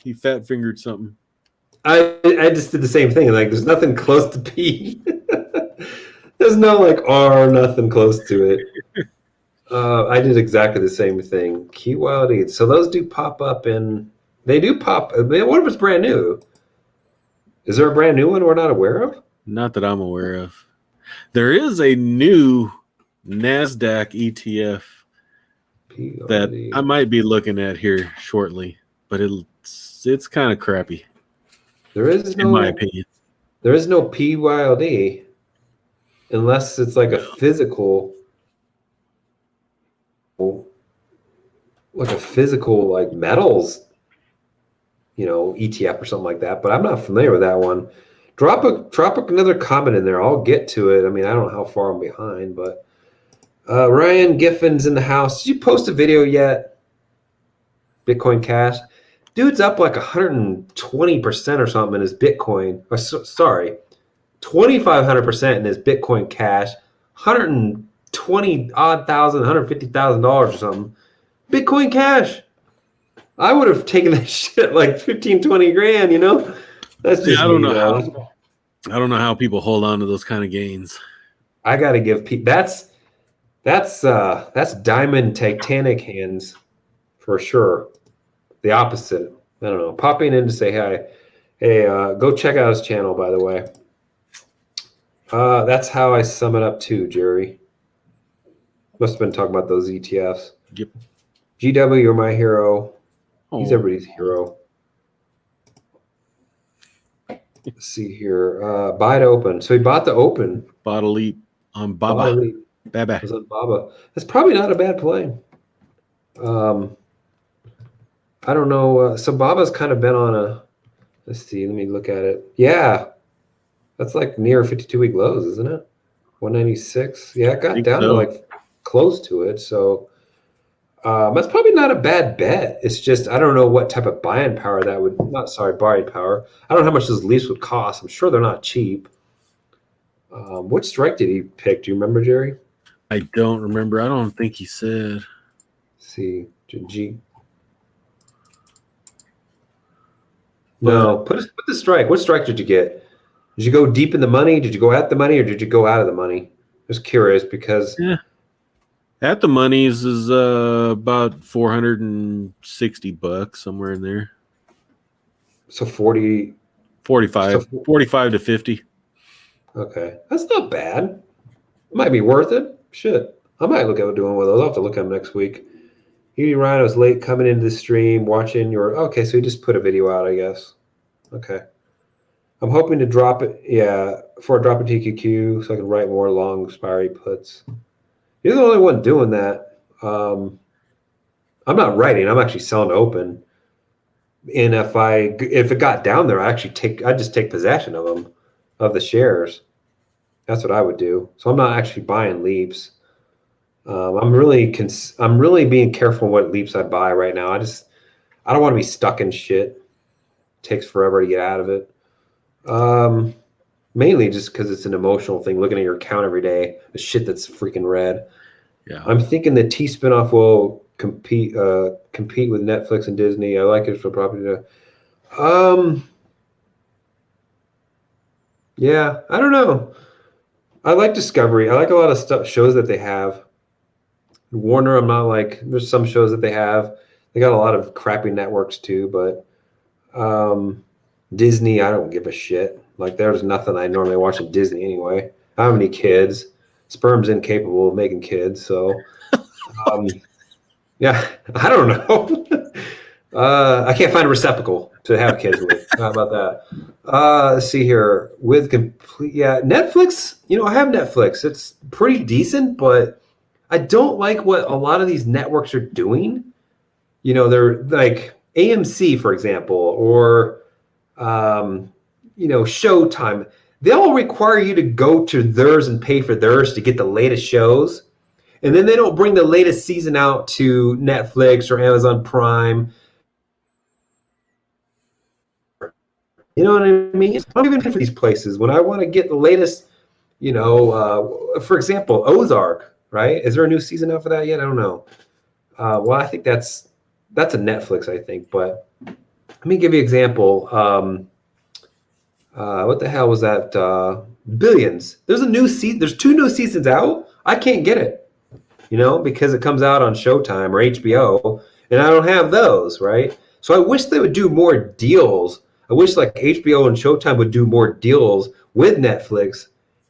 he fat fingered something. I just did the same thing. Like, there's nothing close to P. There's no like R, nothing close to it. I did exactly the same thing. QYLD. So those do pop up, and they do pop. What if it's brand new? Is there a brand new one we're not aware of? Not that I'm aware of. There is a new Nasdaq Etf that I might be looking at here shortly, but it's kind of crappy. There is no, in my opinion. There is no PYLD unless it's like a physical, like metals, ETF or something like that. But I'm not familiar with that one. Drop another comment in there. I'll get to it. I mean, I don't know how far I'm behind, but Ryan Giffin's in the house. Did you post a video yet? Bitcoin Cash. Dude's up like 120% or something in his Bitcoin. Sorry, 2,500% in his Bitcoin Cash. 120 odd thousand, $150,000 or something. Bitcoin Cash. I would have taken that shit like 15, 20 grand. That's just I don't know. I don't know how people hold on to those kind of gains. I got to give people that's diamond Titanic hands for sure. The opposite. I don't know. Popping in to say hi. Hey, go check out his channel, by the way. That's how I sum it up too, Gerry. Must have been talking about those ETFs. Yep. GW, you're my hero. He's Oh. everybody's hero. Let's see here. Buy to open. So he bought the open. Bought a leap on Baba. Baba. Was on Baba. That's probably not a bad play. I don't know. So Baba's kind of been on a. Let's see. Let me look at it. Yeah, that's like near 52-week lows, isn't it? 196. Yeah, it got down to like close to it. So that's probably not a bad bet. It's just I don't know what type of buying power that would. Buying power. I don't know how much those leaps would cost. I'm sure they're not cheap. What strike did he pick? Do you remember, Gerry? I don't remember. I don't think he said. See, G. But No, put the strike. What strike did you get? Did you go deep in the money? Did you go at the money, or did you go out of the money? Just curious because yeah, at the monies is about $460 somewhere in there. so 40, 45, so 45 to 50. okay, that's not bad. It might be worth it. Shit, I might look at doing one of those. I'll have to look at them next week. Edie Ryan was late coming into the stream, watching your. Okay, so you just put a video out, I guess. Okay. I'm hoping to drop it, yeah, before I drop a TQQ so I can write more long expiry puts. You're the only one doing that. I'm not writing. I'm actually selling open. And if it got down there, I just take possession of them, of the shares. That's what I would do. So I'm not actually buying leaps. I'm really being careful what leaps I buy right now. I don't want to be stuck in shit. It takes forever to get out of it. Mainly just because it's an emotional thing. Looking at your account every day, the shit that's freaking red. Yeah, I'm thinking the T spinoff will compete with Netflix and Disney. I like it for property. Yeah, I don't know. I like Discovery. I like a lot of shows that they have. Warner, I'm not like. There's some shows that they have. They got a lot of crappy networks too, but Disney, I don't give a shit. Like, there's nothing I normally watch at Disney anyway. I don't have any kids. Sperm's incapable of making kids, so yeah, I don't know. I can't find a receptacle to have kids with. How about that? Let's see here. With complete, yeah, Netflix. I have Netflix. It's pretty decent, but I don't like what a lot of these networks are doing. They're like AMC, for example, or Showtime. They all require you to go to theirs and pay for theirs to get the latest shows. And then they don't bring the latest season out to Netflix or Amazon Prime. You know what I mean? I don't even pay for these places when I want to get the latest. For example, Ozark. Right? Is there a new season out for that yet? I don't know. Well, I think that's a Netflix, I think. But let me give you an example. What the hell was that? Billions. There's a new season. There's 2 new seasons out. I can't get it. Because it comes out on Showtime or HBO, and I don't have those, right? So I wish they would do more deals. I wish like HBO and Showtime would do more deals with Netflix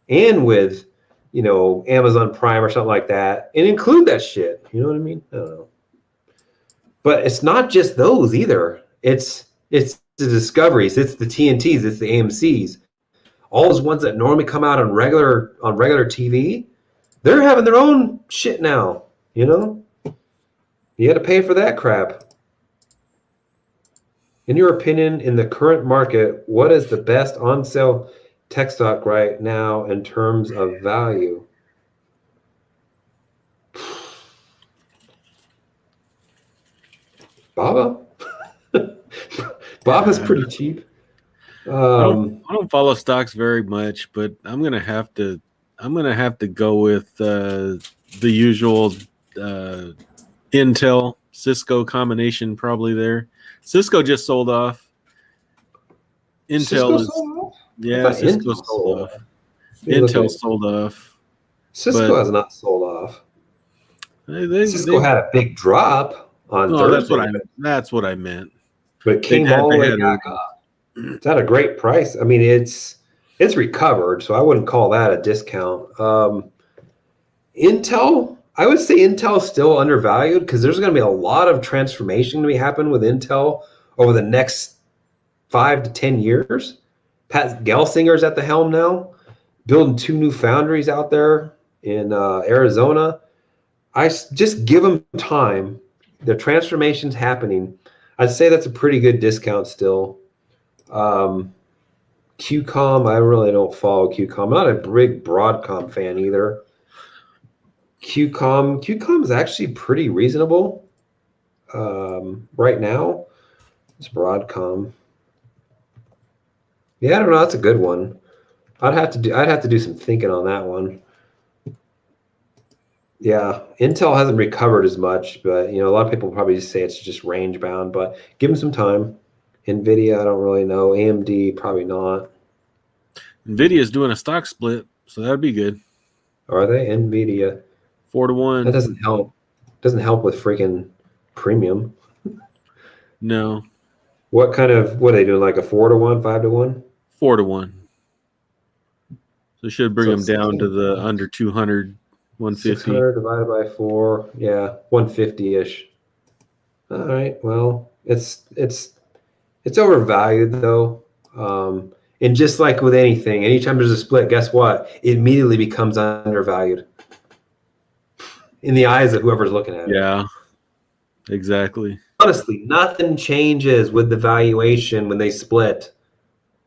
and with, Amazon Prime or something like that, and include that shit. You know what I mean? I don't know. But it's not just those either. It's the Discoveries, it's the TNTs, it's the AMCs. All those ones that normally come out on regular TV, they're having their own shit now, You got to pay for that crap. In your opinion, in the current market, what is the best on-sale tech stock right now in terms of value? Baba? Baba's pretty cheap. I don't follow stocks very much, but I'm gonna have to go with the usual Intel Cisco combination probably there. Cisco just sold off. Cisco sold off? Yeah, Cisco sold off. Intel sold off. Cisco has not sold off. Cisco had a big drop on Thursday. That's what I meant. But it came all the way back up. It's at a great price. I mean, it's recovered, so I wouldn't call that a discount. Intel, I would say Intel is still undervalued because there's going to be a lot of transformation to be happening with Intel over the next 5 to 10 years. Pat Gelsinger's at the helm now, building 2 new foundries out there in Arizona. I just give them time. The transformation's happening. I'd say that's a pretty good discount still. QCOM, I really don't follow QCOM. I'm not a big Broadcom fan either. QCOM is actually pretty reasonable right now. It's Broadcom. Yeah, I don't know. That's a good one. I'd have to do some thinking on that one. Yeah, Intel hasn't recovered as much, but a lot of people probably just say it's just range bound, but give them some time. Nvidia, I don't really know. AMD, probably not. Nvidia's doing a stock split, so that'd be good. Are they? Nvidia. 4-1. That doesn't help. Doesn't help with freaking premium. No. What are they doing? Like a 4-1, 5-1? 4-1. So it should bring So them down to the $600. under 200, 150. 600 divided by 4. Yeah, 150-ish. All right. Well, it's overvalued though. And just like with anything, anytime there's a split, guess what? It immediately becomes undervalued in the eyes of whoever's looking at it. Yeah, exactly. Honestly, nothing changes with the valuation when they split.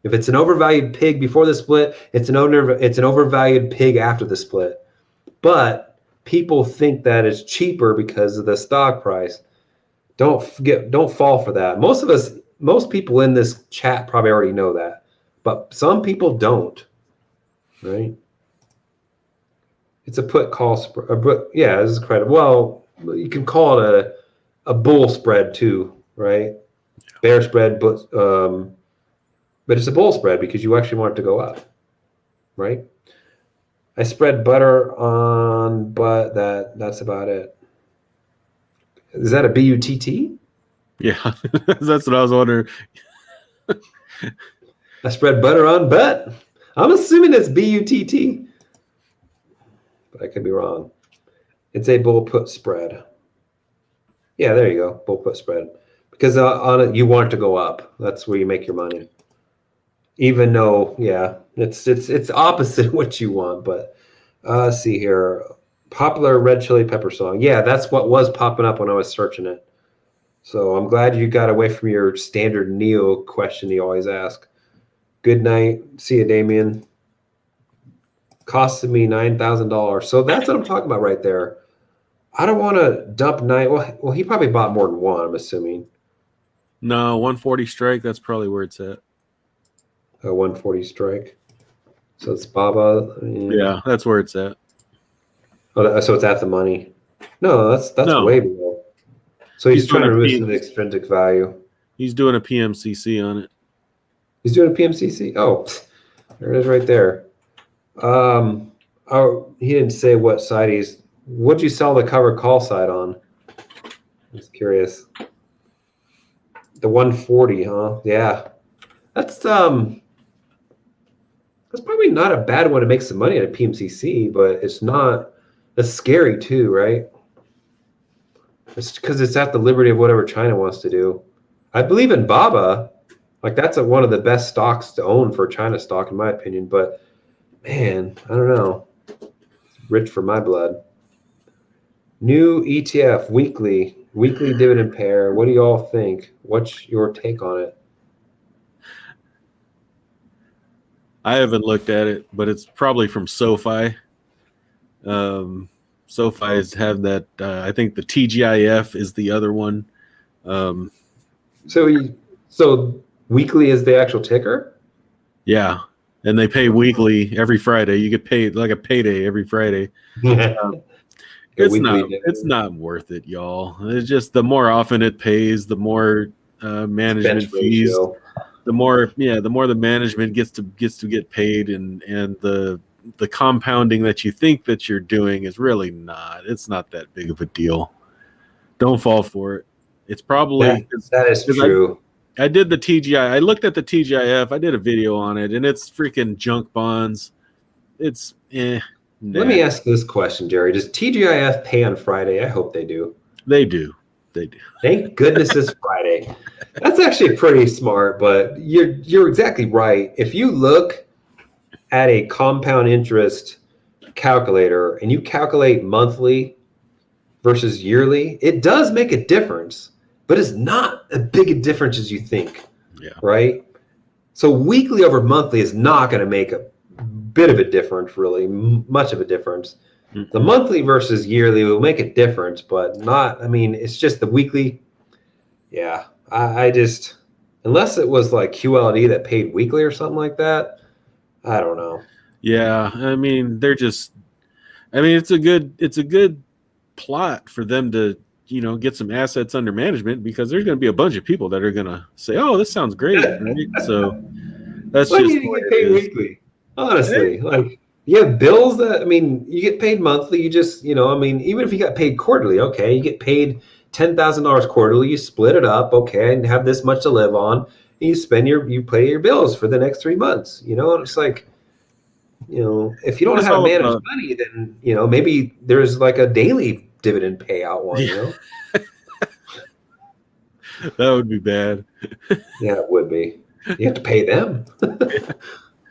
If it's an overvalued pig before the split, it's an overvalued pig after the split. But people think that it's cheaper because of the stock price. Don't fall for that. Most people in this chat probably already know that, but some people don't. Right? It's a put call spread. Yeah, this is credit. Well, you can call it a bull spread too, right? Bear spread, but it's a bull spread because you actually want it to go up, right? I spread butter on, but that's about it. Is that a BUTT? Yeah, that's what I was wondering. I spread butter on but. I'm assuming it's BUTT, but I could be wrong. It's a bull put spread. Yeah, there you go, bull put spread. Because on it, you want it to go up. That's where you make your money. Even though, yeah, it's opposite what you want. But let's see here. Popular red chili pepper song. Yeah, that's what was popping up when I was searching it. So I'm glad you got away from your standard Neo question you always ask. Good night. See you, Damien. Costed me $9,000. So that's what I'm talking about right there. I don't want to dump nine. Well, he probably bought more than one, I'm assuming. No, 140 strike. That's probably where it's at. A 140 strike. So it's Baba. Yeah, that's where it's at. Oh, so it's at the money. No, that's No. way below. So he's trying to remove some extrinsic value. He's doing a PMCC on it. He's doing a PMCC. Oh, there it is right there. Oh, he didn't say what side he's. What'd you sell the cover call side on? I'm just curious. The 140, huh? Yeah, that's probably not a bad one to make some money at a PMCC, but it's not. That's scary too, right? It's because it's at the liberty of whatever China wants to do. I believe in Baba. Like that's one of the best stocks to own for China stock, in my opinion. But man, I don't know. It's rich for my blood. New ETF weekly dividend pair. What do you all think? What's your take on it? I haven't looked at it, but it's probably from SoFi. SoFi's have that. I think the Tgif is the other one. So weekly is the actual ticker? Yeah, and they pay weekly every Friday. You get paid like a payday every Friday. It's not worth it, y'all. It's just the more often it pays, the more management fees. The more the management gets to get paid, and the compounding that you think that you're doing is really not. It's not that big of a deal. Don't fall for it. It's probably that is true. I did the TGI. I looked at the TGIF. I did a video on it, and it's freaking junk bonds. It's Nah. Let me ask this question, Gerry. Does TGIF pay on Friday? I hope they do. They do. Thank goodness it's Friday. That's actually pretty smart, but you're exactly right. If you look at a compound interest calculator and you calculate monthly versus yearly, it does make a difference, but it's not as big a difference as you think. Yeah. Right? So weekly over monthly is not going to make a bit of a difference, really, much of a difference. Mm-hmm. The monthly versus yearly will make a difference, but not, it's just the weekly. Yeah, I just, unless it was like QLD that paid weekly or something like that, I don't know. Yeah, they're just, it's a good plot for them to, get some assets under management, because there's going to be a bunch of people that are going to say, "Oh, this sounds great," right? So that's Well, just you the way get it paid is. weekly. Honestly, like you have bills that you get paid monthly. You just even if you got paid quarterly, okay, you get paid $10,000 quarterly. You split it up, okay, and have this much to live on. And you pay your bills for the next 3 months. And it's like, if you don't know It's how to all manage about, money, then maybe there's like a daily dividend payout one. yeah, that would be bad. Yeah, it would be. You have to pay them.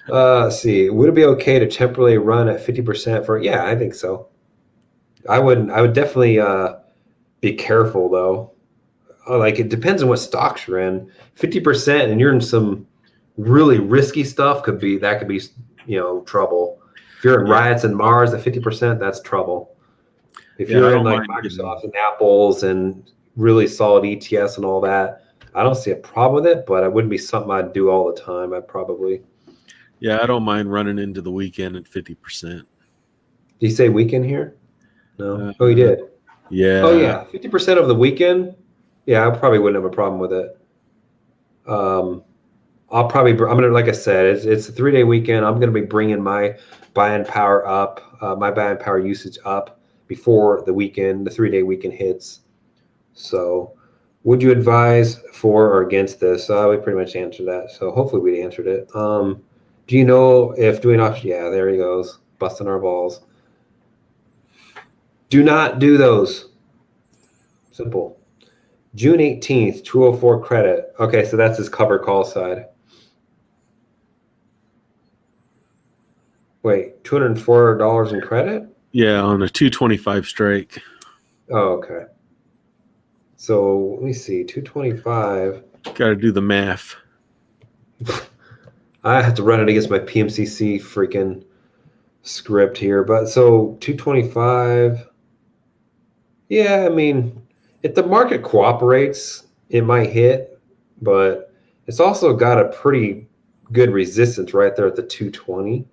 Let's see. Would it be okay to temporarily run at 50% for? Yeah, I think so. I would definitely be careful though. Like it depends on what stocks you're in. 50% and you're in some really risky stuff could be trouble. If you're in Yeah, riots and Mars at 50%, that's trouble. If yeah, I you're in don't like mind getting. Microsoft and Apple's and really solid ETFs and all that, I don't see a problem with it, but it wouldn't be something I'd do all the time. I'd probably. Yeah, I don't mind running into the weekend at 50%. Did you say weekend here? No. Uh, Oh, you did. Oh yeah, yeah, 50% of the weekend. Yeah, I probably wouldn't have a problem with it. Um, I'm gonna, like I said, it's a 3-day weekend. I'm gonna be bringing my buying power up, my buying power usage up before the 3-day weekend hits. So, would you advise for or against this? We pretty much answered that. So hopefully we answered it. Do you know if doing options? Yeah, there he goes, busting our balls. Do not do those. Simple. June 18th, 204 credit. Okay, so that's his cover call side. Wait, $204 in credit? yeah, on a 225 strike. Oh, okay. So let me see, 225. Got to do the math. I have to run it against my PMCC freaking script here. But so 225. Yeah, if the market cooperates, it might hit, but it's also got a pretty good resistance right there at the 220.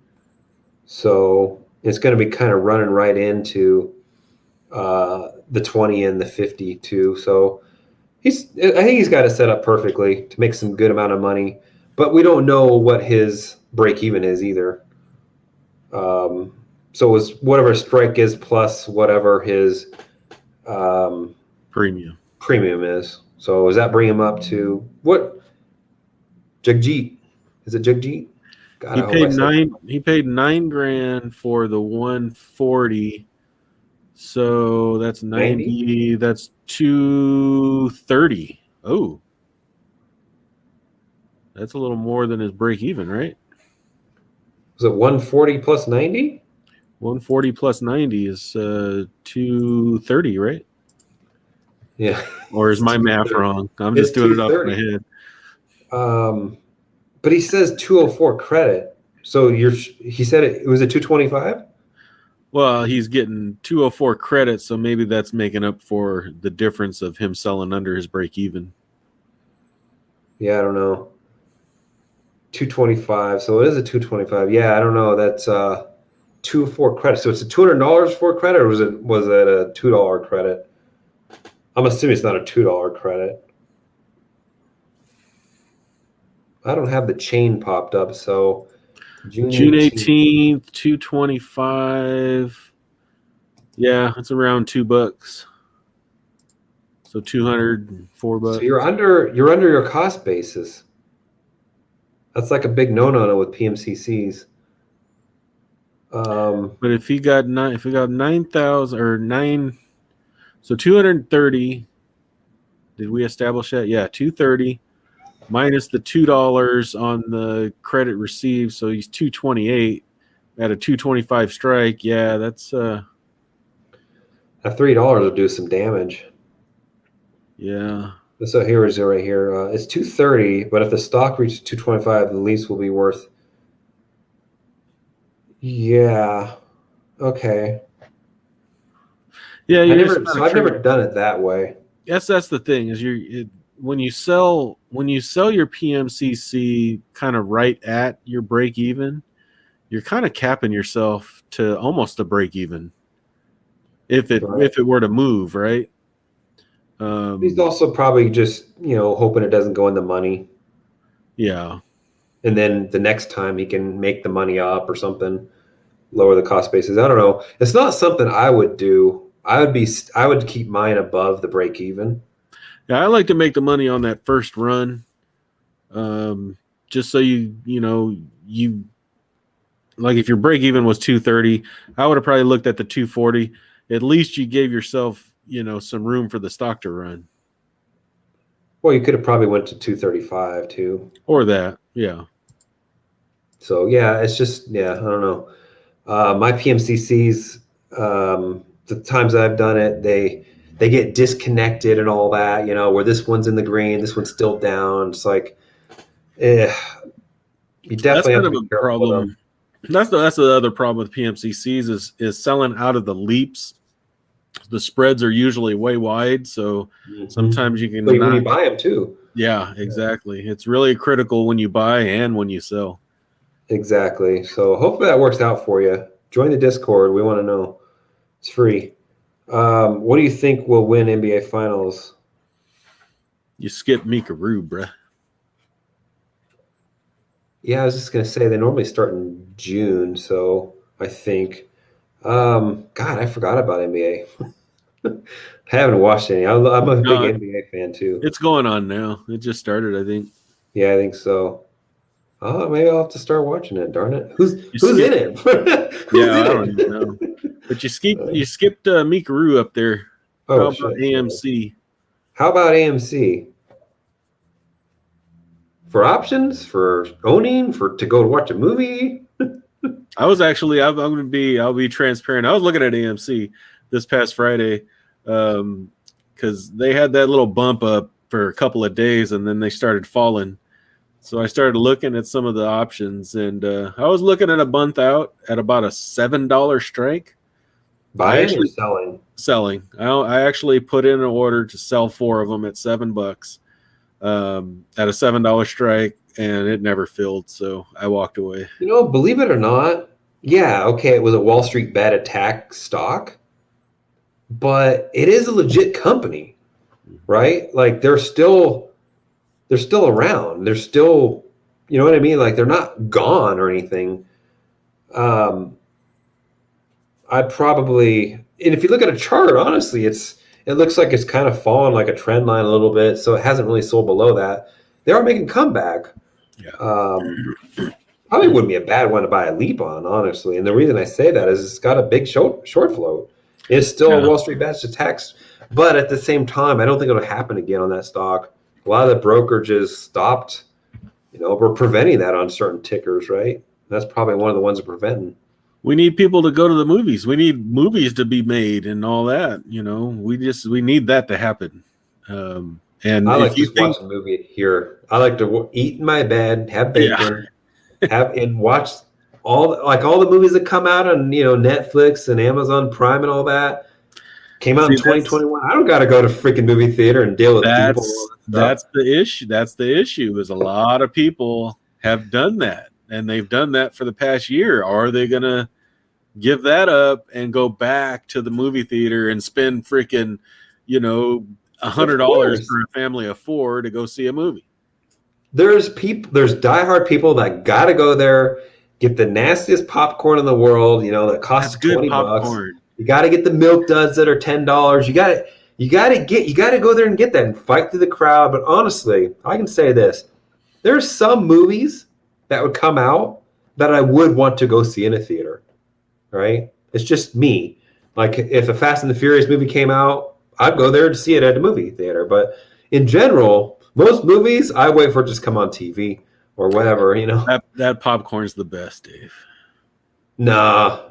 So it's going to be kind of running right into the 20 and the 50 too. So I think he's got it set up perfectly to make some good amount of money, but we don't know what his break even is either. So it was whatever strike is plus whatever his premium is. So does that bring him up to what? Jagjit? Is it Jagjit? God, He I hope I paid said. $9,000 for the 140. So that's 90. 90. That's 230. Oh, that's a little more than his break even, right? Was it 140 plus 90? 140 plus 90 is 230, right? Yeah. Or is It's my math 230. wrong? I'm It's just doing it off my 230. head. But he says 204 credit. So he said it was a 225? Well, he's getting 204 credits, so maybe that's making up for the difference of him selling under his break even. Yeah, I don't know. 225. So it is a 225. Yeah, I don't know. That's 204 credit. So it's a $200 for credit, or was it a $2 credit? I'm assuming it's not a $2 credit. I don't have the chain popped up, so June June 18th. 18th, 225. Yeah, it's around $2. So $204. So you're under your cost basis. That's like a big no-no with PMCCs. But if he got 9,000 or 9, so 230. Did we establish that? Yeah, 230 minus the $2 on the credit received, so he's 228 at a 225 strike. Yeah, that's that $3 will do some damage. yeah. So here is it right here. It's 230, but if the stock reaches 225, the lease will be worth. Yeah. Okay. Yeah, I've never done it that way. that's the thing is when you sell your PMCC kind of right at your break even, you're kind of capping yourself to almost a break even. if Right. it were to move, right? He's also probably just, hoping it doesn't go in the money. Yeah. And then the next time he can make the money up or something, lower the cost basis. I don't know. It's not something I would do. I would keep mine above the break even. Yeah, I like to make the money on that first run. Just so you like if your break even was 230, I would have probably looked at the 240. At least you gave yourself, some room for the stock to run. Well, you could have probably went to 235 too. Or that. Yeah. So yeah, it's just, yeah, I don't know. My PMCCs, the times I've done it, they get disconnected and all that, where this one's in the green, this one's still down. It's like, you That's definitely have kind to of be a careful with them. problem. That's the other problem with PMCCs is selling out of the leaps. The spreads are usually way wide, so sometimes you can But when not. you buy them too. Yeah, exactly. It's really critical when you buy and when you sell. Exactly. So hopefully that works out for you. Join the Discord. We want to know. It's free. What do you think will win NBA Finals? You skip Mikaru, bruh. Yeah, I was just gonna say they normally start in June, so I think. God, I forgot about NBA. I haven't watched any. I'm a big No, NBA fan too. it's going on now. It just started, I think. Yeah, I think so. Oh, maybe I'll have to start watching it. Darn it! Who's You who's in skip, it? Who's yeah, in I don't even know. it? But you skipped Mikaru up there. How Oh about shit! Sorry. AMC? How about AMC for options for owning for to go to watch a movie? I was actually I'll be transparent. I was looking at AMC this past Friday because they had that little bump up for a couple of days and then they started falling. So I started looking at some of the options and I was looking at a month out at about a $7 strike. I Buying or actually selling? selling. I actually put in an order to sell 4 of them at $7 at a $7 strike, and it never filled. So I walked away. Believe it or not, yeah, okay, it was a Wall Street bad attack stock, but it is a legit company, right? Like they're still around. They're still, you know what I mean? Like they're not gone or anything. Um, I probably, and if you look at a chart, honestly, it looks like it's kind of fallen like a trend line a little bit, so it hasn't really sold below that. They are making comeback. Yeah. Probably wouldn't be a bad one to buy a leap on, honestly. And the reason I say that is it's got a big short float. It's still a Yeah. Wall Street batch to tax, but at the same time, I don't think it'll happen again on that stock. A lot of the brokerages stopped, we're preventing that on certain tickers, right? That's probably one of the ones they're preventing. We need people to go to the movies. We need movies to be made and all that. We need that to happen. And I like if to you just think, watch a movie here. I like to eat in my bed, have yeah, bacon, have and watch all the movies that come out on Netflix and Amazon Prime and all that. Came out in see 2021. I don't got to go to freaking movie theater and deal with people and all that that's stuff. the issue. That's the issue. Is a lot of people have done that, and they've done that for the past year. Are they gonna give that up and go back to the movie theater and spend freaking, Of $100 course. for a family of 4 to go see a movie? There's diehard people that got to go there, get the nastiest popcorn in the world, that That's costs good $20. popcorn. You got to get the milk duds that are $10. You got to go there and get that and fight through the crowd. But honestly, I can say this. There's some movies that would come out that I would want to go see in a theater, right? It's just me. Like if a Fast and the Furious movie came out, I'd go there to see it at a movie theater. But in general, most movies, I wait for it to just come on TV or whatever. That popcorn's the best, Dave. Nah.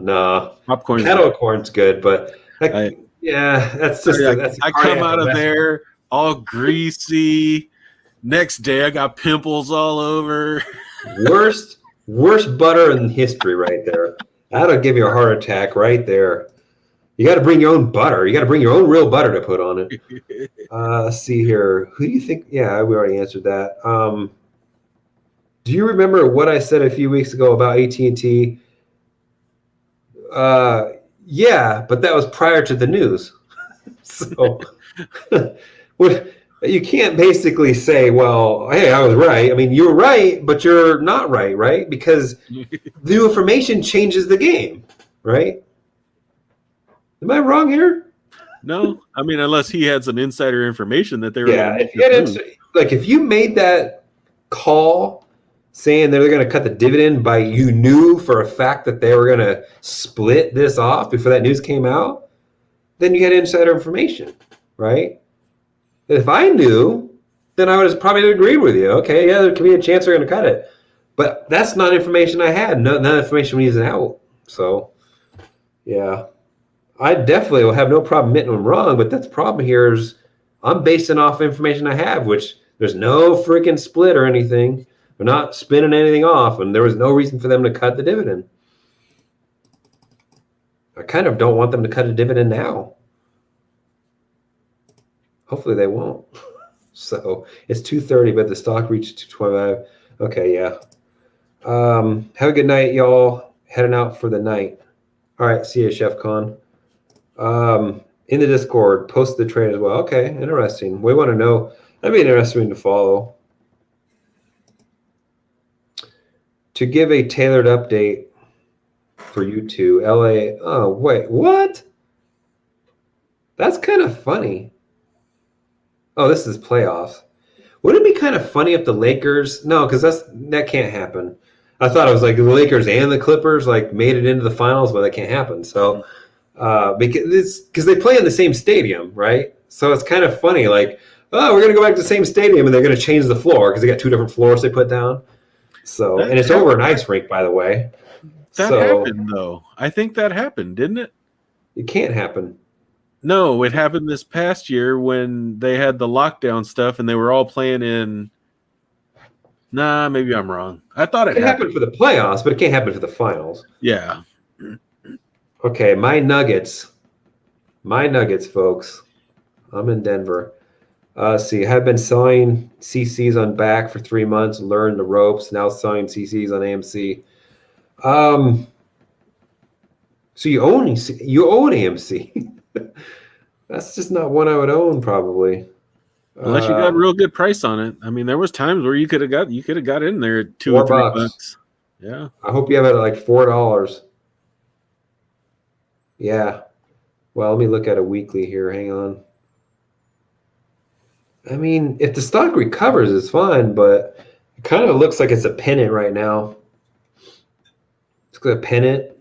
Popcorn's the Kettle corn's good, but I, yeah, that's just that's a I come cardiac out of investment. there all greasy. Next day I got pimples all over. Worst butter in history right there. That'll give you a heart attack right there. You got to bring your own butter. You got to bring your own real butter to put on it. Let's see here. Who do you think? Yeah, we already answered that. Do you remember what I said a few weeks ago about AT&T? Yeah, but that was prior to the news. So what you can't basically say, well, hey, I was right. I mean, you were right, but you're not right, right? Because new information changes the game, right? Am I wrong here? No, I mean, unless he had some insider information that they were going to Yeah, make this move. if you made that call saying they're going to cut the dividend by you knew for a fact that they were going to split this off before that news came out, then you had insider information, right? If I knew, then I would have probably agreed with you. Okay, yeah, there could be a chance they're going to cut it, but that's not information I had. None information was out. So, yeah, I definitely will have no problem admitting I'm wrong. But that's the problem here is I'm basing off information I have, which there's no freaking split or anything. We're not spinning anything off, and there was no reason for them to cut the dividend. I kind of don't want them to cut a dividend now. Hopefully they won't. So it's 2:30, but the stock reached 225. Okay, yeah. Have a good night, y'all. Heading out for the night. All right, see you, Chef Con. In the Discord, post the trade as well. Okay, interesting. We want to know. That'd be interesting to follow. To give a tailored update for you two, LA. Oh, wait, what? That's kind of funny. Oh, this is playoffs. Wouldn't it be kind of funny if the Lakers? No, because that can't happen. I thought it was like the Lakers and the Clippers like made it into the finals, but that can't happen. So because they play in the same stadium, right? So it's kind of funny. Like, oh, we're gonna go back to the same stadium, and they're gonna change the floor because they got two different floors they put down. So and it's over an ice rink, by the way. That happened though. I think that happened, didn't it? It can't happen. No, it happened this past year when they had the lockdown stuff and they were all playing in. Nah, maybe I'm wrong. I thought it happened for the playoffs, but it can't happen for the finals. Yeah. Okay, my Nuggets, folks. I'm in Denver. See, I have been selling CCs on back for 3 months, learned the ropes. Now selling CCs on AMC. So you own AMC. That's just not one I would own, probably. Unless you got a real good price on it. I mean, there was times where you could have got in there at $2 or $3. Yeah. I hope you have it at like $4. Yeah. Well, let me look at a weekly here. Hang on. I mean, if the stock recovers, it's fine, but it kind of looks like it's a pennant right now. It's a pennant.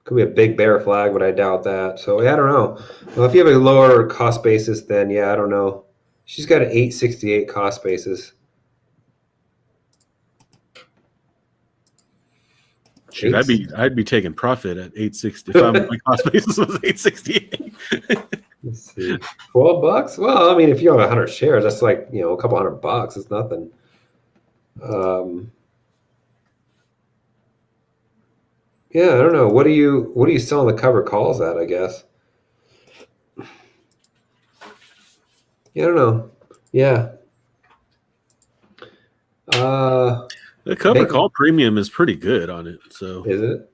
Could be a big bear flag, but I doubt that. So yeah, I don't know. Well, if you have a lower cost basis, then yeah, I don't know. She's got an 868 cost basis. Shoot, I'd be taking profit at 860 if my cost basis was 868. Let's see, $12. Well, I mean, if you have 100 shares, that's like a couple $100. It's nothing. Yeah, I don't know. What are you selling the cover calls at? I guess. Yeah, I don't know. Yeah. The cover call premium is pretty good on it. So is it?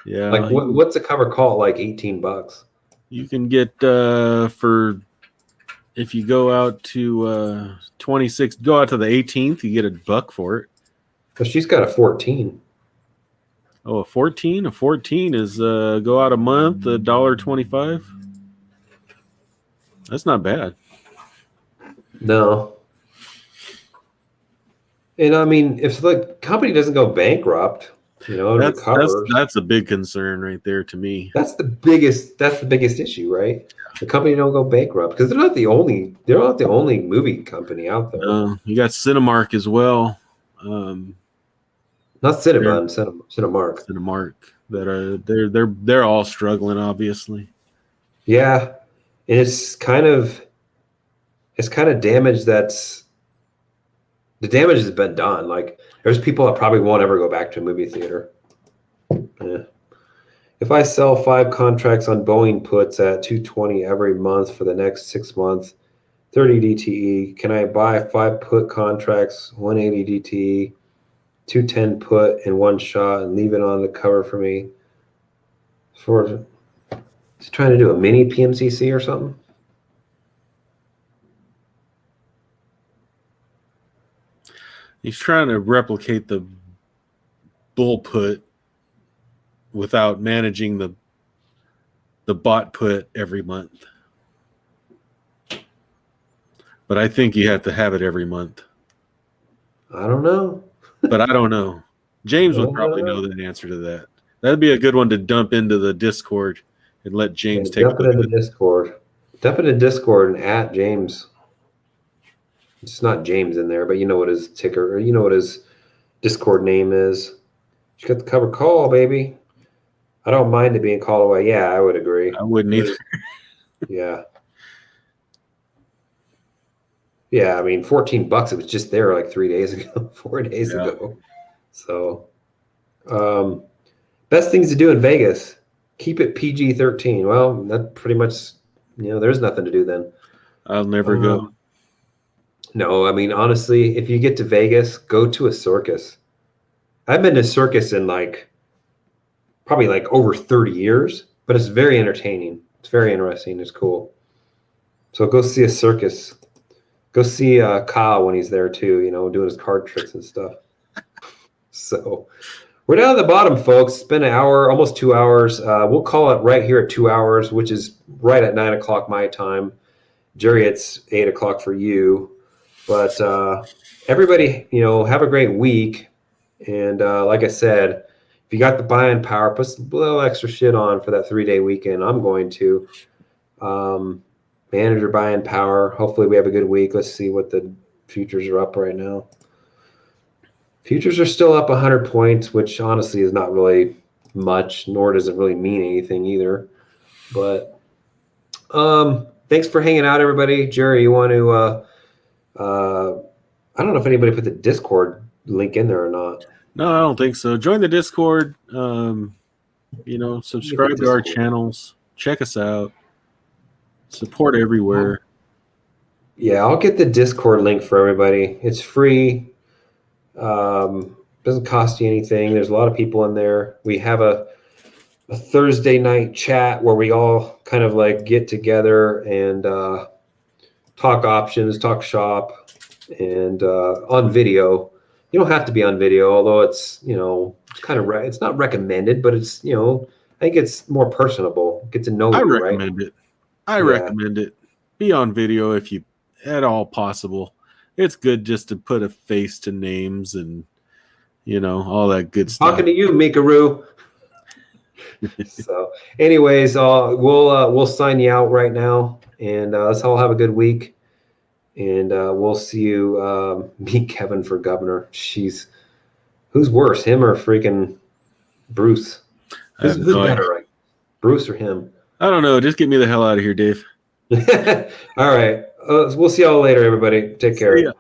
Yeah. Like what's a cover call? Like $18. You can get for if you go out to 26, go out to the 18th, you get $1 for it. But she's got a 14. Oh, a 14? A 14 is go out a month, $1.25. That's not bad. No. And I mean, if the company doesn't go bankrupt, that's a big concern right there to me. That's the biggest issue, right? The company don't go bankrupt because they're not the only movie company out there. You got Cinemark as well. Not Cinnabon, Cinemark. Cinemark they're all struggling, obviously. Yeah, and it's kind of damage the damage has been done. Like there's people that probably won't ever go back to a movie theater. Yeah. If I sell 5 contracts on Boeing puts at 220 every month for the next 6 months, 30 DTE, can I buy 5 put contracts, 180 DTE? 210 put in one shot and leave it on the cover for me. For he's trying to do a mini PMCC or something. He's trying to replicate the bull put without managing the bot put every month. But I think you have to have it every month. I don't know. But I don't know. James would probably know the answer to that. That'd be a good one to dump into the Discord and let James take a dump it look into at it. Discord. Dump it in Discord and at James. It's not James in there, but you know what his ticker, or you know what his Discord name is. You got the cover call, baby. I don't mind it being called away. Yeah, I would agree. I wouldn't either. Yeah. Yeah, I mean, $14. It was just there like 3 days ago, 4 days ago. So, best things to do in Vegas: keep it PG-13. Well, that pretty much, there's nothing to do then. I'll never go. No, I mean, honestly, if you get to Vegas, go to a circus. I've been to a circus in probably over 30 years, but it's very entertaining. It's very interesting. It's cool. So go see a circus. Go see Kyle when he's there too, doing his card tricks and stuff. So we're down at the bottom, folks. It's been an hour, almost 2 hours. We'll call it right here at 2 hours, which is right at 9 o'clock my time. Gerry, it's 8 o'clock for you. But everybody, have a great week. And like I said, if you got the buying power, put some little extra shit on for that 3-day weekend. I'm going to. Manage your buying power. Hopefully we have a good week. Let's see what the futures are up right now. Futures are still up 100 points, which honestly is not really much, nor does it really mean anything either. But thanks for hanging out, everybody. Gerry, you want to I don't know if anybody put the Discord link in there or not. No, I don't think so. Join the Discord. Subscribe to our channels. Check us out. Support everywhere. Yeah, I'll get the Discord link for everybody. It's free. Doesn't cost you anything. There's a lot of people in there. We have a Thursday night chat where we all kind of get together and talk options, talk shop, and on video. You don't have to be on video, although it's it's kind of it's not recommended, but it's I think it's more personable. Get to know you, right? I recommend it. Be on video if you at all possible. It's good just to put a face to names and all that good stuff. Talking to you, Mikaru. So, anyways, we'll sign you out right now, and let's all have a good week. And we'll see you meet Kevin for governor. Who's worse, him or freaking Bruce? Who's better, right? Bruce or him? I don't know. Just get me the hell out of here, Dave. All right. We'll see y'all later, everybody. Take care. See ya.